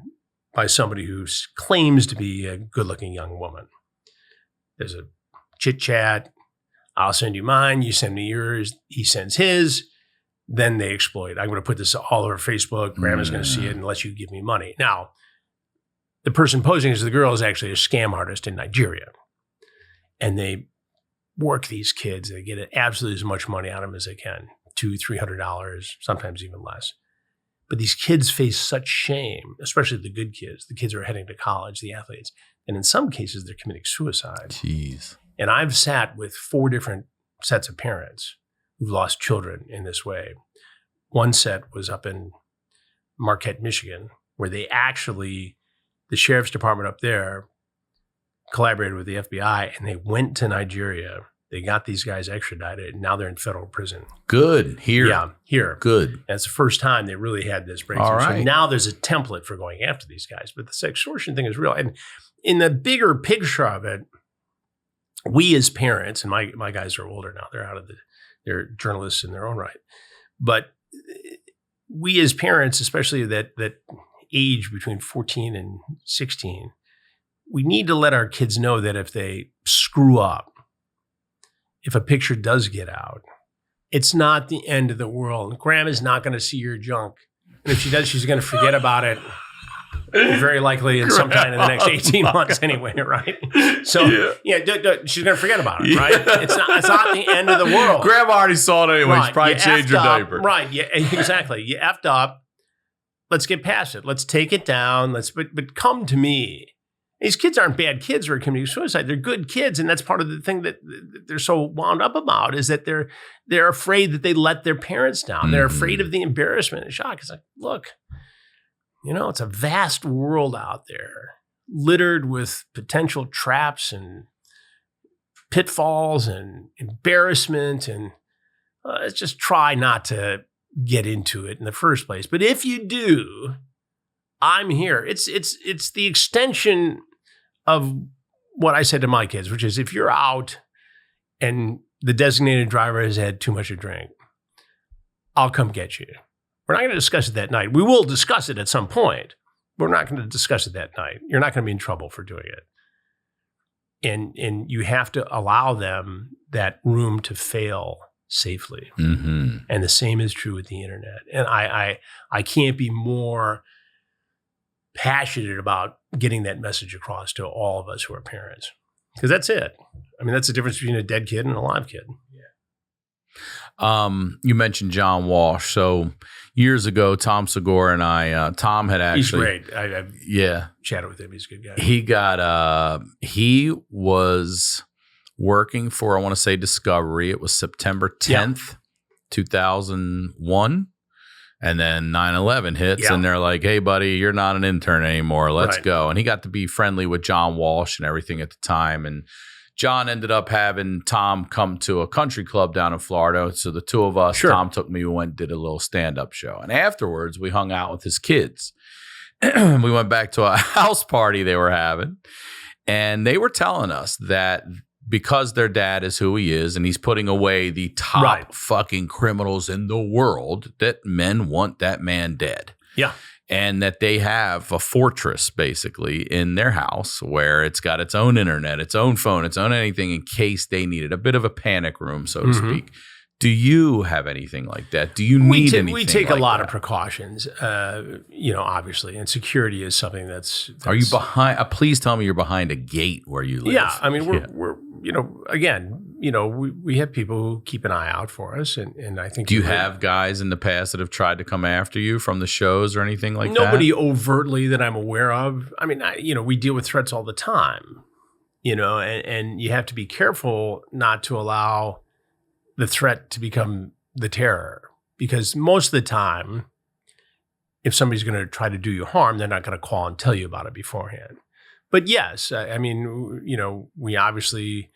by somebody who claims to be a good-looking young woman. There's a chit-chat. I'll send you mine. You send me yours. He sends his. Then they exploit. I'm going to put this all over Facebook. Grandma's going to see it unless you give me money. Now, the person posing as the girl is actually a scam artist in Nigeria. And they work these kids. They get absolutely as much money out of them as they can, $200-$300, sometimes even less. But these kids face such shame, especially the good kids. The kids who are heading to college, the athletes. And in some cases, they're committing suicide. Jeez. And I've sat with 4 different sets of parents who've lost children in this way. One set was up in Marquette, Michigan, where they actually, the sheriff's department up there collaborated with the FBI and they went to Nigeria. They got these guys extradited and now they're in federal prison. Good. Here. Yeah, here. Good. And it's the first time they really had this breakthrough. All right. So now there's a template for going after these guys. But the extortion thing is real. And in the bigger picture of it, we as parents, and my guys are older now, they're journalists in their own right. But we as parents, especially that age between 14 and 16, we need to let our kids know that if they screw up, if a picture does get out, it's not the end of the world. Grandma's not going to see your junk. And if she does, she's going to forget about it. Very likely in sometime in the next 18 months anyway, right? So, she's going to forget about it, right? It's not the end of the world. Grandma already saw it anyway. Right. She probably changed her diaper. Right, yeah, exactly. You effed up. Let's get past it. Let's take it down. But come to me. These kids aren't bad kids who are committing suicide. They're good kids, and that's part of the thing that they're so wound up about is that they're afraid that they let their parents down. Mm-hmm. They're afraid of the embarrassment and shock. It's like, look, it's a vast world out there, littered with potential traps and pitfalls and embarrassment, and let's just try not to get into it in the first place. But if you do, I'm here. It's the extension of what I said to my kids, which is if you're out and the designated driver has had too much to drink, I'll come get you. We're not going to discuss it that night. We will discuss it at some point. We're not going to discuss it that night. You're not going to be in trouble for doing it. And you have to allow them that room to fail safely. Mm-hmm. And the same is true with the internet. And I can't be more passionate about getting that message across to all of us who are parents. Because that's it. I mean, that's the difference between a dead kid and a live kid. Yeah. You mentioned John Walsh. So years ago, Tom Segura and I, Tom had actually. He's great. I've chatted with him. He's a good guy. He was working for, I want to say, Discovery. It was September 10th, 2001. And then 9/11 hits and they're like, hey, buddy, you're not an intern anymore. Let's go. And he got to be friendly with John Walsh and everything at the time. And John ended up having Tom come to a country club down in Florida. So the two of us, Tom took me, we went and did a little stand-up show. And afterwards, we hung out with his kids. We went back to a house party they were having. And they were telling us that because their dad is who he is and he's putting away the top fucking criminals in the world, that men want that man dead. Yeah. And that they have a fortress basically in their house where it's got its own internet, its own phone, its own anything in case they need it. A bit of a panic room, so to speak. Do you have anything like that? Do you need anything? We take a lot of precautions, obviously, and security is something that's. Are you behind? Please tell me you're behind a gate where you live. Yeah, I mean we're we have people who keep an eye out for us, and I think. Do you have guys in the past that have tried to come after you from the shows or anything like that? Nobody overtly that I'm aware of. I mean, we deal with threats all the time, and you have to be careful not to allow the threat to become the terror, because most of the time, if somebody's going to try to do you harm, they're not going to call and tell you about it beforehand. But yes, I mean, we obviously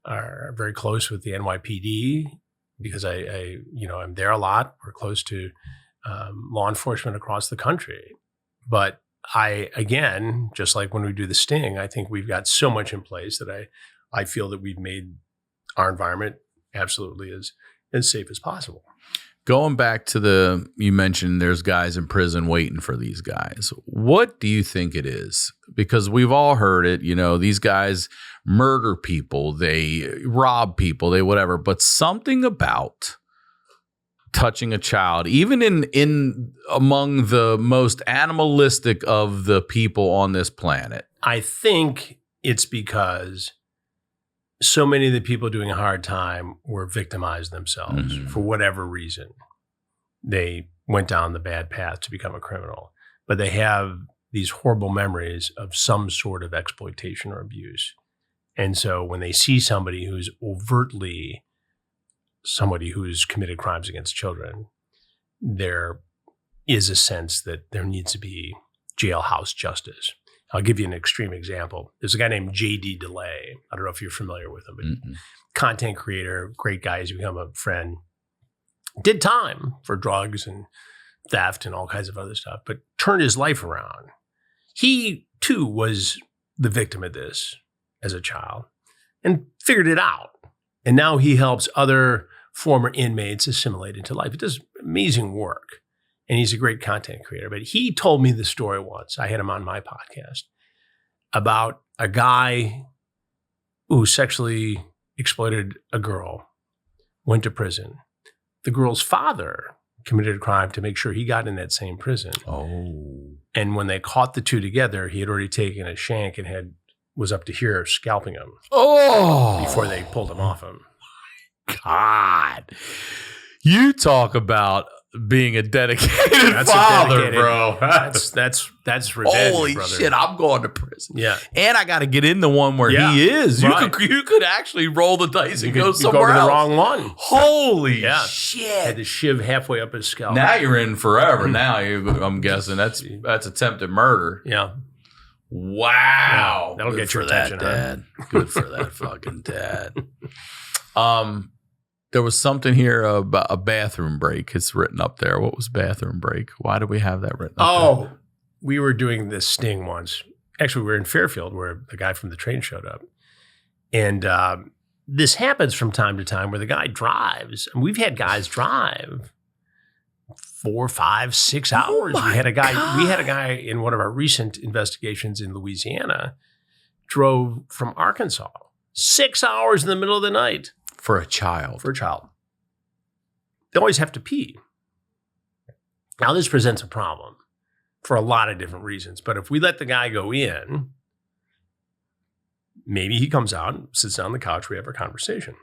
are very close with the NYPD because I'm there a lot. We're close to law enforcement across the country. But again, just like when we do the sting, I think we've got so much in place that I feel that we've made our environment absolutely as safe as possible. Going back to you mentioned there's guys in prison waiting for these guys. What do you think it is? Because we've all heard it, these guys murder people, they rob people, they whatever, but something about touching a child, even in among the most animalistic of the people on this planet. I think it's because so many of the people doing a hard time were victimized themselves for whatever reason. They went down the bad path to become a criminal, but they have these horrible memories of some sort of exploitation or abuse. And so when they see somebody who's overtly somebody who's committed crimes against children, there is a sense that there needs to be jailhouse justice. I'll give you an extreme example. There's a guy named J.D. DeLay. I don't know if you're familiar with him, but content creator, great guy. He's become a friend. Did time for drugs and theft and all kinds of other stuff, but turned his life around. He, too, was the victim of this as a child and figured it out. And now he helps other former inmates assimilate into life. He does amazing work. And he's a great content creator. But he told me the story once. I had him on my podcast about a guy who sexually exploited a girl, went to prison. The girl's father committed a crime to make sure he got in that same prison. Oh. And when they caught the two together, he had already taken a shank and was up to here scalping him. Oh. Before they pulled him off him. God. You talk about being a dedicated father, bro. That's revenge, holy brother. shit, I'm going to prison. Yeah. And I got to get in the one where he is. Right. You could actually roll the dice and go somewhere go to else. the wrong one. Holy shit. Had the shiv halfway up his scalp. Now you're in forever. Now I'm guessing that's attempted murder. Yeah. Wow. Yeah, that'll Good get your for that, attention, Dad. Good for that fucking dad. There was something here about a bathroom break. It's written up there. What was bathroom break? Why do we have that written up there? We were doing this sting once. Actually, we were in Fairfield where the guy from the train showed up. And this happens from time to time where the guy drives. And we've had guys drive 4, 5, 6 hours. We had a guy in one of our recent investigations in Louisiana, drove from Arkansas 6 hours in the middle of the night. For a child. They always have to pee. Now, this presents a problem for a lot of different reasons. But if we let the guy go in, maybe he comes out and sits down on the couch. We have a conversation.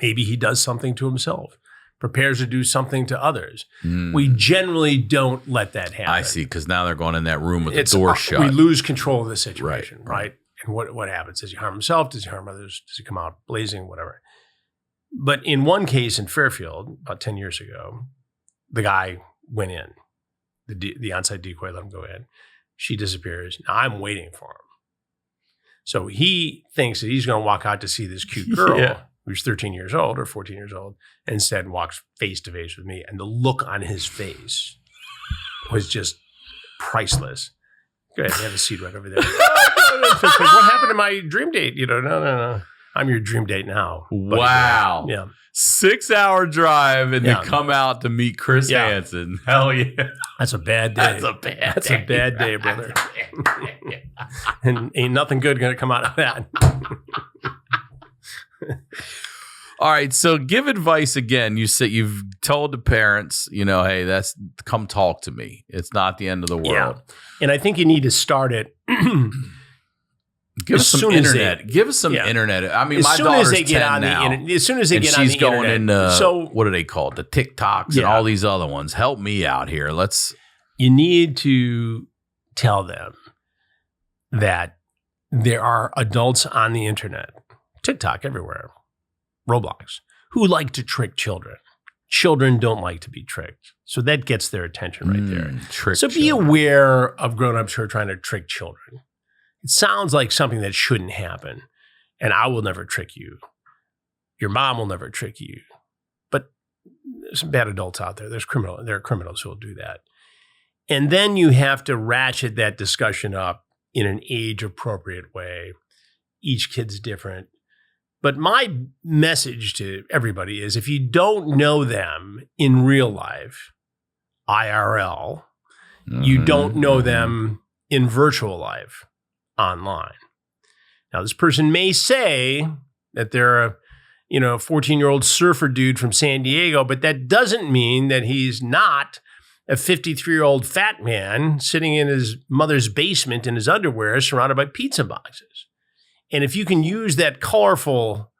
Maybe he does something to himself, prepares to do something to others. We generally don't let that happen. I see, because now they're going in that room with the door shut. We lose control of the situation, right? And what happens? Does he harm himself? Does he harm others? Does he come out blazing? Whatever. But in one case in Fairfield, about 10 years ago, the guy went in. The onsite decoy let him go in. She disappears. Now I'm waiting for him. So he thinks that he's going to walk out to see this cute girl who's 13 years old or 14 years old, and instead walks face to face with me. And the look on his face was just priceless. Go ahead, have a seat right over there. What happened to my dream date? No. I'm your dream date now. Wow. Yeah. 6-hour drive and to come out to meet Chris Hansen. Hell yeah. That's a bad day. That's a bad day, brother. And ain't nothing good going to come out of that. All right. So give advice again. You said you've told the parents, hey, come talk to me. It's not the end of the world. Yeah. And I think you need to start it. Give us some internet. Give us some internet. I mean, my daughter's 10 now. As soon as they get on the internet. She's going into, what are they called? The TikToks and all these other ones. Help me out here. You need to tell them that there are adults on the internet, TikTok everywhere, Roblox, who like to trick children. Children don't like to be tricked. So that gets their attention right there. So be aware of grown-ups who are trying to trick children. It sounds like something that shouldn't happen. And I will never trick you. Your mom will never trick you. But there's some bad adults out there. There are criminals who will do that. And then you have to ratchet that discussion up in an age-appropriate way. Each kid's different. But my message to everybody is if you don't know them in real life, IRL, you don't know them in virtual life, online. Now, this person may say that they're a 14-year-old surfer dude from San Diego, but that doesn't mean that he's not a 53-year-old fat man sitting in his mother's basement in his underwear surrounded by pizza boxes. And if you can use that colorful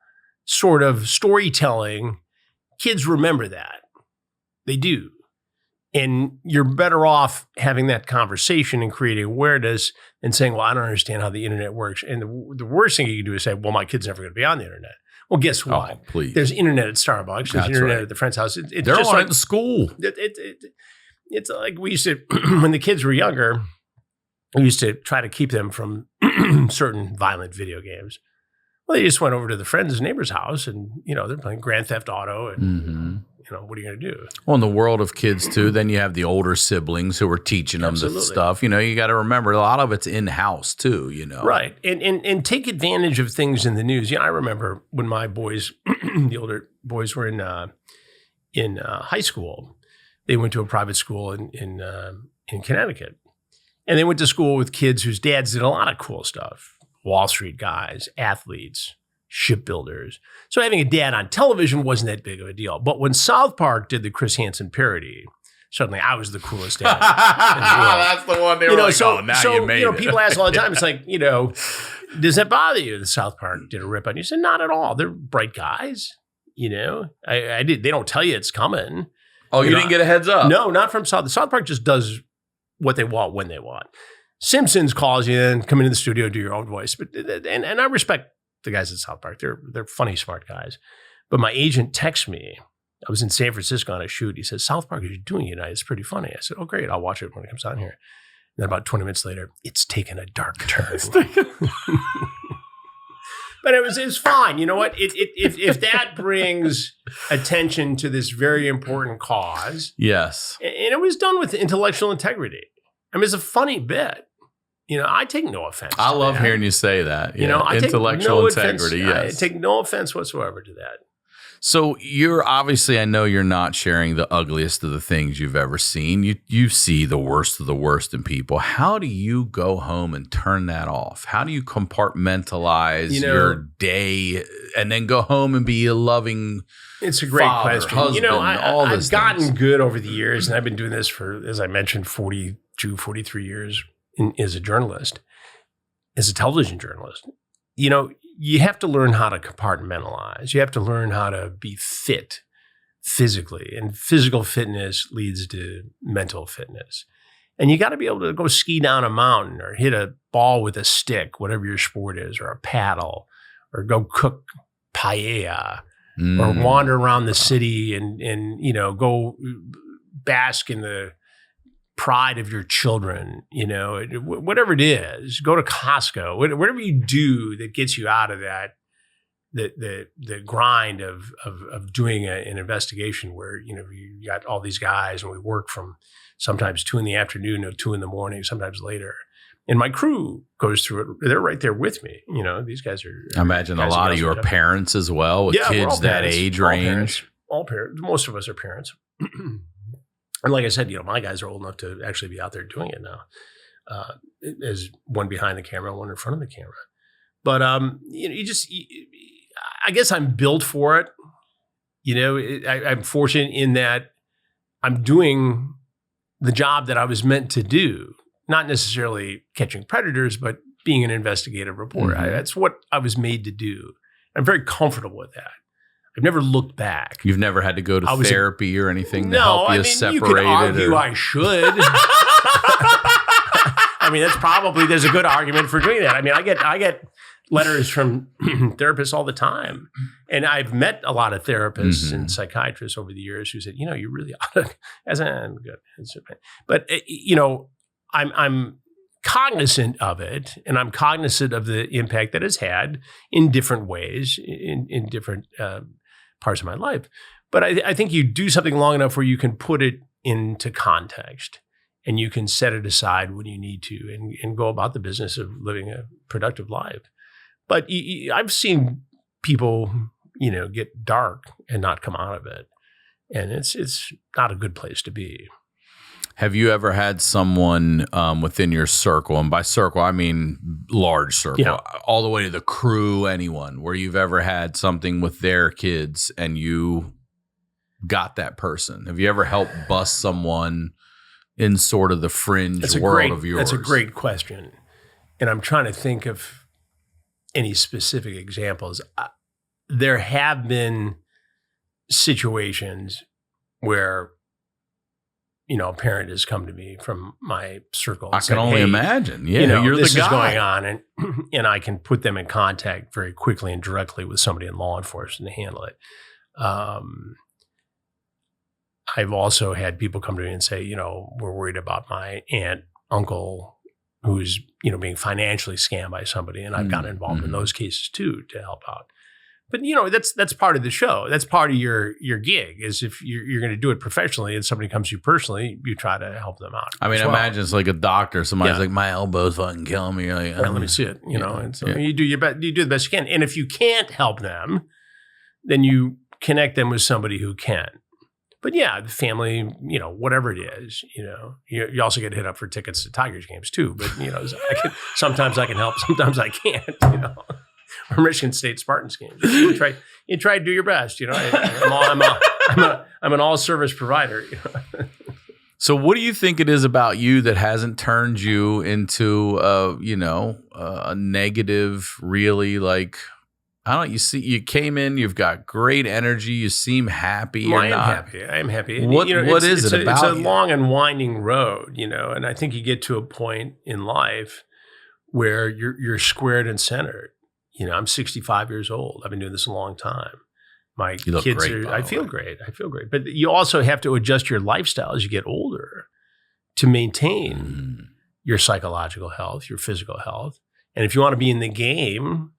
sort of storytelling, kids remember that. They do. And you're better off having that conversation and creating awareness than saying, well, I don't understand how the internet works. And the worst thing you can do is say, well, my kid's never going to be on the internet. Well, guess what? Oh, please. There's internet at Starbucks. There's internet at the friend's house. It's They're just on like it in school. It's like we used to, when the kids were younger, we used to try to keep them from certain violent video games. Well, they just went over to the friend's neighbor's house and, they're playing Grand Theft Auto and, what are you going to do? Well, in the world of kids too, then you have the older siblings who are teaching them the stuff. You got to remember a lot of it's in-house too, Right. And take advantage of things in the news. I remember when my boys, the older boys were in high school, they went to a private school in Connecticut. And they went to school with kids whose dads did a lot of cool stuff. Wall Street guys, athletes, shipbuilders. So having a dad on television wasn't that big of a deal. But when South Park did the Chris Hansen parody, suddenly I was the coolest dad. That's the one they were like, you made it. People ask all the time, it's like, does that bother you that South Park did a rip on you? I said, not at all. They're bright guys. They don't tell you it's coming. Oh, you didn't get a heads up? No, not from South Park just does what they want when they want. Simpsons calls you in, come into the studio, do your own voice. But and I respect the guys at South Park. They're funny, smart guys. But my agent texts me. I was in San Francisco on a shoot. He says, South Park is doing it tonight. It's pretty funny. I said, oh, great. I'll watch it when it comes on here. And then about 20 minutes later, it's taken a dark turn. But it was fine. You know what? If that brings attention to this very important cause. Yes. And it was done with intellectual integrity. I mean, it's a funny bit. I take no offense. I love hearing you say that. Yeah. I Intellectual integrity. Yes. I take no offense whatsoever to that. So I know you're not sharing the ugliest of the things you've ever seen. You see the worst of the worst in people. How do you go home and turn that off? How do you compartmentalize your day and then go home and be a loving It's a great father, question. husband, I've gotten good over the years, and I've been doing this for, as I mentioned, 42, 43 years as a journalist, as a television journalist. You have to learn how to compartmentalize. You have to learn how to be fit physically. And physical fitness leads to mental fitness. And you got to be able to go ski down a mountain or hit a ball with a stick, whatever your sport is, or a paddle, or go cook paella, or wander around the city and go bask in the pride of your children, whatever it is, go to Costco, whatever you do that gets you out of that, the grind of doing an investigation where, you got all these guys and we work from sometimes 2 p.m. to 2 a.m, sometimes later. And my crew goes through it. They're right there with me. These guys are. I imagine a lot of your parents as well with kids that age range. All parents. Most of us are parents. And like I said, my guys are old enough to actually be out there doing it now. There's one behind the camera, one in front of the camera. But I guess I'm built for it. I'm fortunate in that I'm doing the job that I was meant to do. Not necessarily catching predators, but being an investigative reporter. Mm-hmm. That's what I was made to do. I'm very comfortable with that. I've never looked back. You've never had to go to therapy or anything to help you separate you could argue I should. There's a good argument for doing that. I get letters from therapists all the time. And I've met a lot of therapists and psychiatrists over the years who said, you really ought to, I'm good. But, I'm cognizant of it, and I'm cognizant of the impact that it's had in different ways, in different parts of my life. But I think you do something long enough where you can put it into context, and you can set it aside when you need to, and go about the business of living a productive life. But I've seen people, get dark and not come out of it, and it's not a good place to be. Have you ever had someone within your circle, and by circle, I mean large circle, all the way to the crew, anyone, where you've ever had something with their kids and you got that person? Have you ever helped bust someone in sort of the fringe world of yours? That's a great question. And I'm trying to think of any specific examples. There have been situations where a parent has come to me from my circle. I can only imagine. Yeah, you're this the guy. is going on, and I can put them in contact very quickly and directly with somebody in law enforcement to handle it. I've also had people come to me and say, we're worried about my aunt, uncle, who's, being financially scammed by somebody. And I've gotten involved in those cases too to help out. But, that's part of the show. That's part of your gig is if you're going to do it professionally and somebody comes to you personally, you try to help them out. I mean, imagine it's like a doctor. Somebody's like, my elbow's fucking killing me. Like, let me see it, and so you do your best, you do the best you can. And if you can't help them, then you connect them with somebody who can. But yeah, the family, whatever it is, you also get hit up for tickets to Tigers games too. But, sometimes I can help, sometimes I can't, or Michigan State Spartans games. You try to do your best, I'm an all-service provider. So what do you think it is about you that hasn't turned you into, a negative, really like, I don't know, you came in, you've got great energy, you seem happy. Well, I am happy. What is it about It's a long and winding road, and I think you get to a point in life where you're squared and centered. I'm 65 years old. I've been doing this a long time. My kids I feel great. But you also have to adjust your lifestyle as you get older to maintain your psychological health, your physical health. And if you want to be in the game,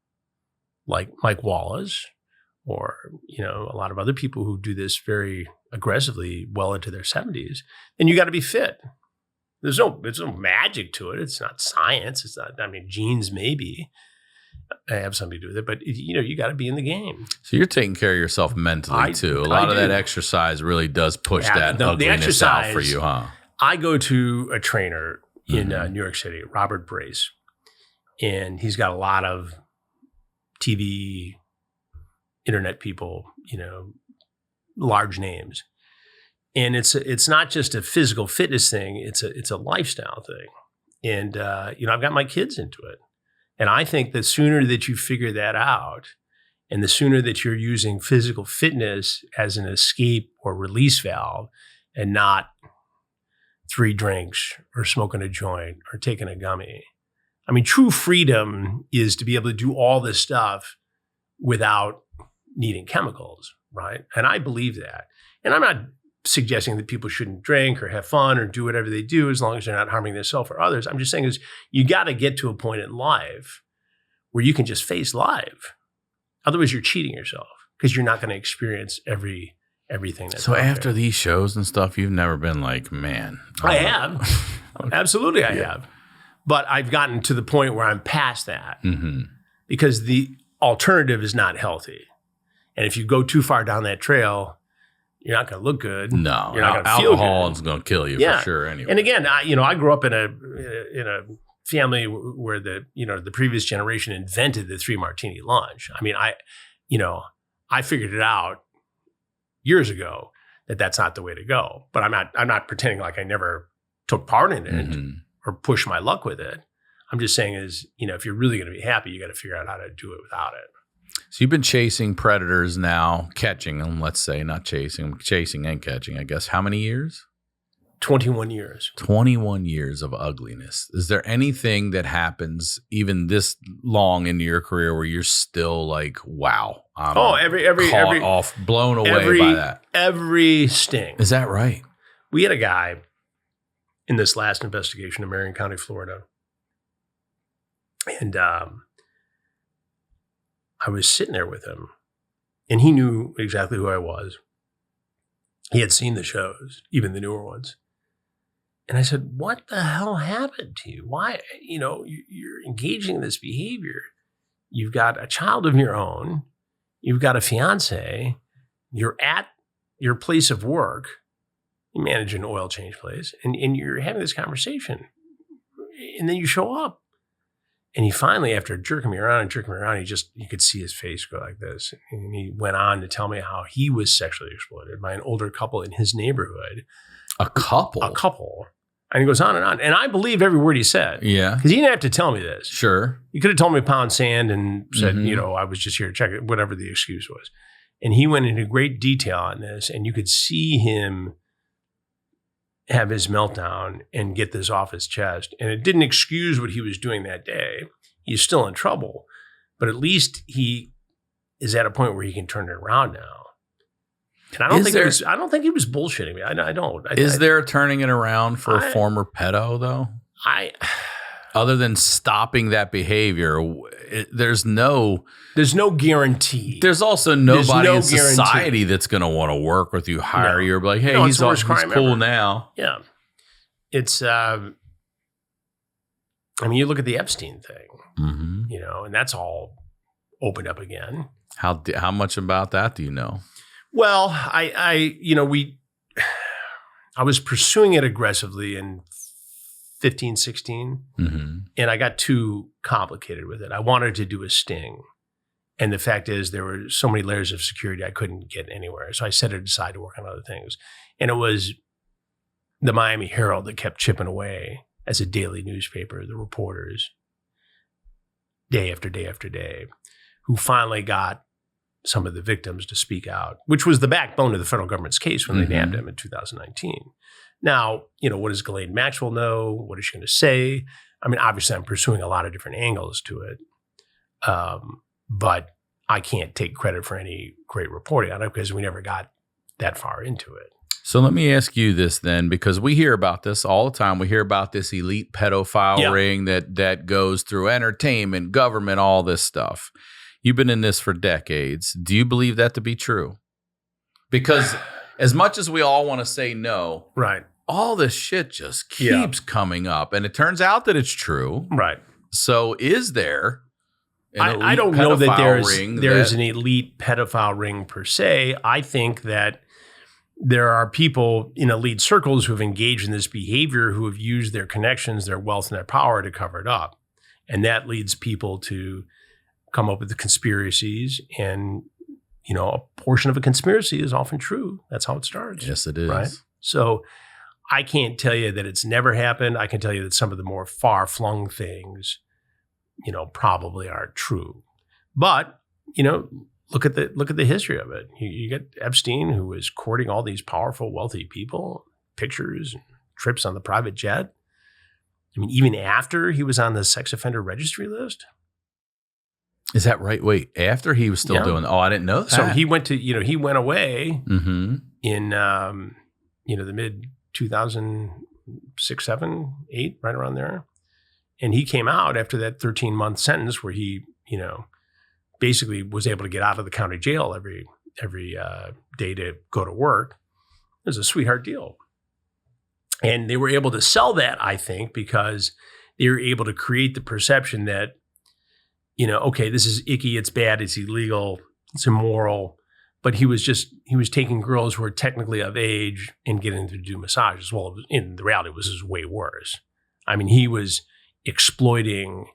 like Mike Wallace or, a lot of other people who do this very aggressively well into their 70s, then you got to be fit. There's no magic to it. It's not science. It's not, genes maybe have something to do with it, but you got to be in the game. So you're taking care of yourself mentally too. A lot of that exercise really does push that ugliness out for you, huh? I go to a trainer in New York City, Robert Brace, and he's got a lot of TV, internet people, large names. And it's not just a physical fitness thing, it's a lifestyle thing. And I've got my kids into it. And I think the sooner that you figure that out and the sooner that you're using physical fitness as an escape or release valve and not 3 drinks or smoking a joint or taking a gummy. True freedom is to be able to do all this stuff without needing chemicals, right? And I believe that. And I'm not suggesting that people shouldn't drink or have fun or do whatever they do as long as they're not harming themselves or others. I'm just saying is you got to get to a point in life where you can just face life. Otherwise, you're cheating yourself because you're not going to experience everything that's So after these shows and stuff, you've never been like, man. I have. Okay. Absolutely, I have. But I've gotten to the point where I'm past that because the alternative is not healthy. And if you go too far down that trail, you're not going to look good. No, you're not going to feel good. Alcohol is going to kill you for sure. Anyway, and again, I grew up in a family where the previous generation invented the 3 martini lunch. I figured it out years ago that that's not the way to go. But I'm not pretending like I never took part in it or pushed my luck with it. I'm just saying is, if you're really going to be happy, you got to figure out how to do it without it. So you've been chasing predators now, catching them, let's say, not chasing and catching, I guess. How many years? 21 years. 21 years of ugliness. Is there anything that happens even this long into your career where you're still like, wow, I'm blown away by that? Every sting. Is that right? We had a guy in this last investigation in Marion County, Florida. And I was sitting there with him, and he knew exactly who I was. He had seen the shows, even the newer ones. And I said, what the hell happened to you? Why, you're engaging in this behavior. You've got a child of your own. You've got a fiance. You're at your place of work. You manage an oil change place, and you're having this conversation. And then you show up. And he finally, after jerking me around, you could see his face go like this. And he went on to tell me how he was sexually exploited by an older couple in his neighborhood. A couple? A couple. And he goes on. And I believe every word he said. Yeah. Because he didn't have to tell me this. Sure. He could have told me pound sand and said, I was just here to check it, whatever the excuse was. And he went into great detail on this. And you could see him have his meltdown and get this off his chest. And it didn't excuse what he was doing that day. He's still in trouble, but at least he is at a point where he can turn it around now. And I don't think he was bullshitting me. I don't. Is there a turning it around for a former pedo though? Other than stopping that behavior, there's no guarantee. There's also nobody in society that's going to want to work with you, hire you, or be like, hey, he's cool now. Yeah. It's, I mean, you look at the Epstein thing, you know, and that's all opened up again. How much about that do you know? Well, I was pursuing it aggressively in 15, 16, and I got too complicated with it. I wanted to do a sting. And the fact is there were so many layers of security I couldn't get anywhere. So I set it aside to work on other things. And it was the Miami Herald that kept chipping away as a daily newspaper, the reporters, day after day after day, who finally got some of the victims to speak out, which was the backbone of the federal government's case when they nabbed him in 2019. Now, you know, what does Ghislaine Maxwell know? What is she going to say? I mean, obviously, I'm pursuing a lot of different angles to it, but I can't take credit for any great reporting on it because we never got that far into it. So let me ask you this then, because we hear about this all the time. We hear about this elite pedophile ring that goes through entertainment, government, all this stuff. You've been in this for decades. Do you believe that to be true? Because as much as we all want to say no, right, all this shit just keeps coming up. And it turns out that it's true. Right. So is there I don't know that there's an elite pedophile ring per se. I think that there are people in elite circles who have engaged in this behavior who have used their connections, their wealth, and their power to cover it up. And that leads people to come up with the conspiracies. And, you know, a portion of a conspiracy is often true. That's how it starts. Yes, it is. Right? So I can't tell you that it's never happened. I can tell you that some of the more far-flung things, you know, probably aren't true. But, you know, look at the history of it. You get Epstein, who was courting all these powerful, wealthy people, pictures, and trips on the private jet. I mean, even after he was on the sex offender registry list. Is that right? Wait, after he was still doing? Oh, I didn't know that. So he went away in the mid 2006, 7, 8, right around there, and he came out after that 13-month sentence where he, you know, basically was able to get out of the county jail every day to go to work. It was a sweetheart deal, and they were able to sell that, I think, because they were able to create the perception that, you know, okay, this is icky, it's bad, it's illegal, it's immoral, but he was taking girls who were technically of age and getting them to do massages. Well, in the reality, it was way worse. I mean, he was exploiting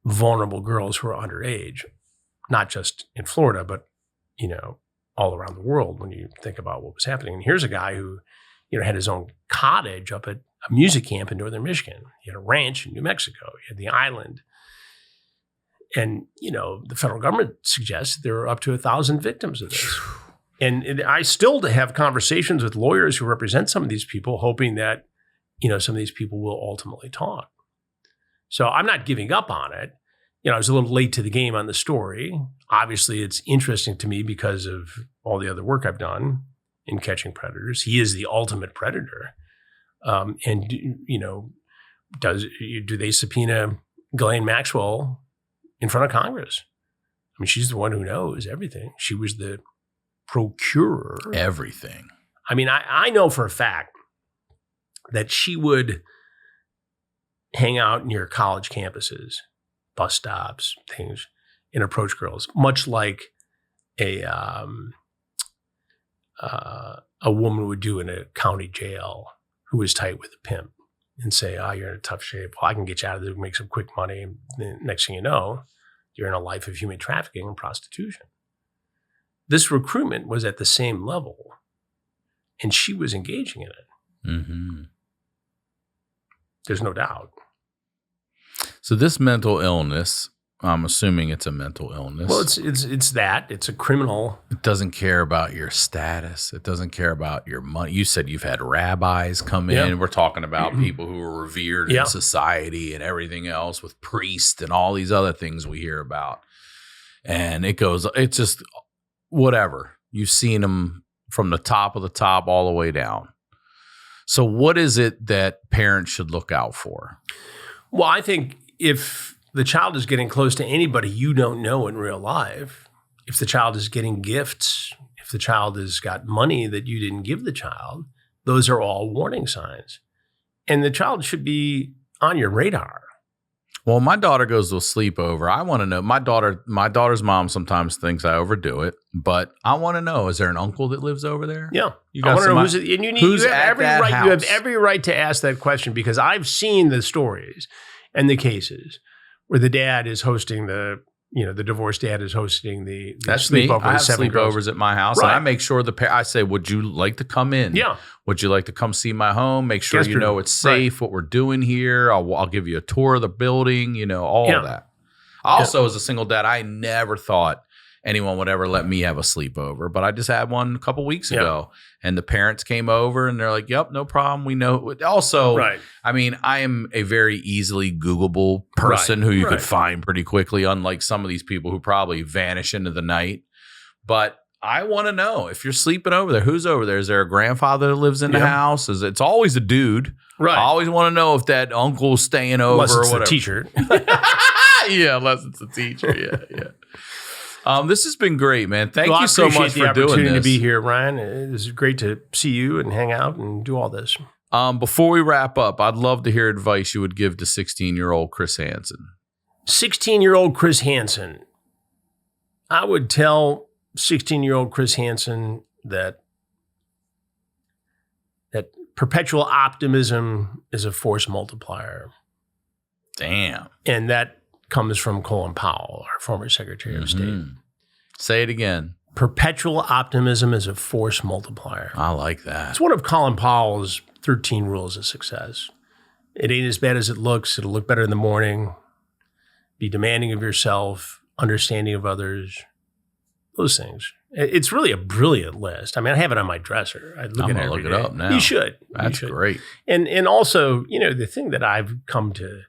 vulnerable girls who are underage, not just in Florida, but, you know, all around the world when you think about what was happening. And here's a guy who, you know, had his own cottage up at a music camp in northern Michigan. He had a ranch in New Mexico. He had the island. And, you know, the federal government suggests there are up to 1,000 victims of this. And I still have conversations with lawyers who represent some of these people, hoping that, you know, some of these people will ultimately talk. So I'm not giving up on it. You know, I was a little late to the game on the story. Obviously, it's interesting to me because of all the other work I've done in catching predators. He is the ultimate predator. And, you know, do they subpoena Ghislaine Maxwell in front of Congress? I mean, she's the one who knows everything. She was the procurer. Everything. I mean, I know for a fact that she would hang out near college campuses, bus stops, things, and approach girls, much like a woman would do in a county jail who was tight with a pimp and say, oh, you're in a tough shape. Well, I can get you out of there, make some quick money. And the next thing you know, you're in a life of human trafficking and prostitution. This recruitment was at the same level, and she was engaging in it. Mm-hmm. There's no doubt. So this mental illness, I'm assuming it's a mental illness. Well, it's that. It's a criminal. It doesn't care about your status. It doesn't care about your money. You said you've had rabbis come in. Yeah. We're talking about people who are revered in society and everything else, with priests and all these other things we hear about. And it's just whatever. You've seen them from the top of the top all the way down. So what is it that parents should look out for? Well, I think if the child is getting close to anybody you don't know in real life, if the child is getting gifts, if the child has got money that you didn't give the child, those are all warning signs. And the child should be on your radar. Well, my daughter goes to a sleepover. I want to know. My daughter's mom sometimes thinks I overdo it, but I want to know: is there an uncle that lives over there? Yeah, you got I want to know who's. And you have every right. You have every right to ask that question, because I've seen the stories and the cases where the dad is hosting the divorced dad is hosting the That's sleepover. Me. I have sleepovers girls at my house, and I make sure I say, "Would you like to come in? Yeah. Would you like to come see my home? Make sure you know it's safe. What we're doing here. I'll give you a tour of the building. All of that." Also, as a single dad, I never thought anyone would ever let me have a sleepover, but I just had one a couple weeks ago, and the parents came over, and they're like, "Yep, no problem. We know." Also, I mean, I am a very easily Googleable person who you could find pretty quickly, unlike some of these people who probably vanish into the night. But I want to know, if you're sleeping over there, who's over there? Is there a grandfather that lives in the house? It's always a dude. Right. I always want to know if that uncle's staying over unless it's or whatever. The teacher. Yeah, unless it's a teacher. Yeah. This has been great, man. Thank you so much for doing this. I appreciate the opportunity to be here, Ryan. This is great to see you and hang out and do all this. Before we wrap up, I'd love to hear advice you would give to 16-year-old Chris Hansen. 16-year-old Chris Hansen. I would tell 16-year-old Chris Hansen that perpetual optimism is a force multiplier. Damn. And that comes from Colin Powell, our former Secretary of State. Say it again. Perpetual optimism is a force multiplier. I like that. It's one of Colin Powell's 13 rules of success. It ain't as bad as it looks. It'll look better in the morning. Be demanding of yourself, understanding of others, those things. It's really a brilliant list. I mean, I have it on my dresser. I look at it every day. Look it up now. You should. That's great. And also, the thing that I've come to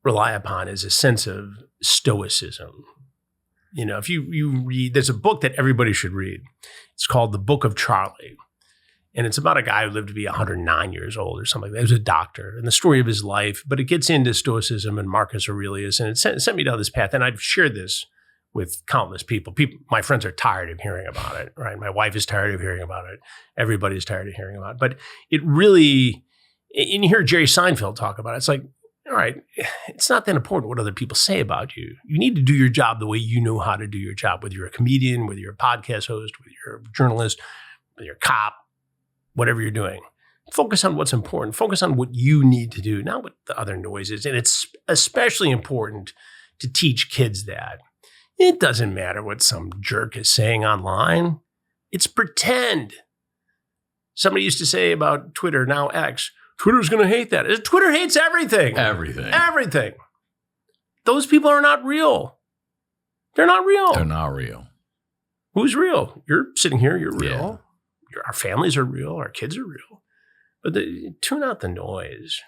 rely upon is a sense of stoicism. If you read, there's a book that everybody should read. It's called The Book of Charlie. And it's about a guy who lived to be 109 years old or something like that. He was a doctor, and the story of his life, but it gets into stoicism and Marcus Aurelius, and it sent me down this path. And I've shared this with countless people. My friends are tired of hearing about it, right? My wife is tired of hearing about it. Everybody's tired of hearing about it. But it really, and you hear Jerry Seinfeld talk about it, it's like, all right, it's not that important what other people say about you. You need to do your job the way you know how to do your job, whether you're a comedian, whether you're a podcast host, whether you're a journalist, whether you're a cop, whatever you're doing. Focus on what's important. Focus on what you need to do, not what the other noise is. And it's especially important to teach kids that. It doesn't matter what some jerk is saying online. It's pretend. Somebody used to say about Twitter, now X, Twitter's going to hate that. Twitter hates everything. Everything. Those people are not real. They're not real. Who's real? You're sitting here. You're real. Our families are real. Our kids are real. But tune out the noise.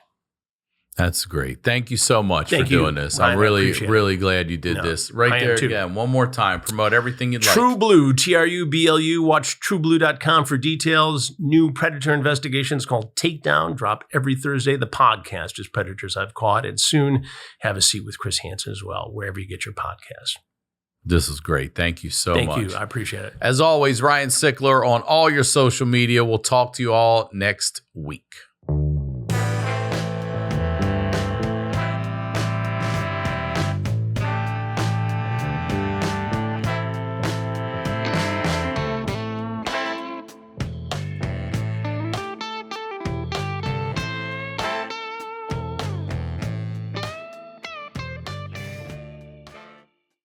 That's great. Thank you so much for doing this. Ryan, I'm really glad you did this. Right there again, one more time. Promote everything you'd like. Tru Blu, TRUBLU. Watch TruBlu.com for details. New Predator investigations called Takedown. Drop every Thursday. The podcast is Predators I've Caught. And soon have a seat with Chris Hansen as well, wherever you get your podcasts. This is great. Thank you so much. Thank you. I appreciate it. As always, Ryan Sickler on all your social media. We'll talk to you all next week.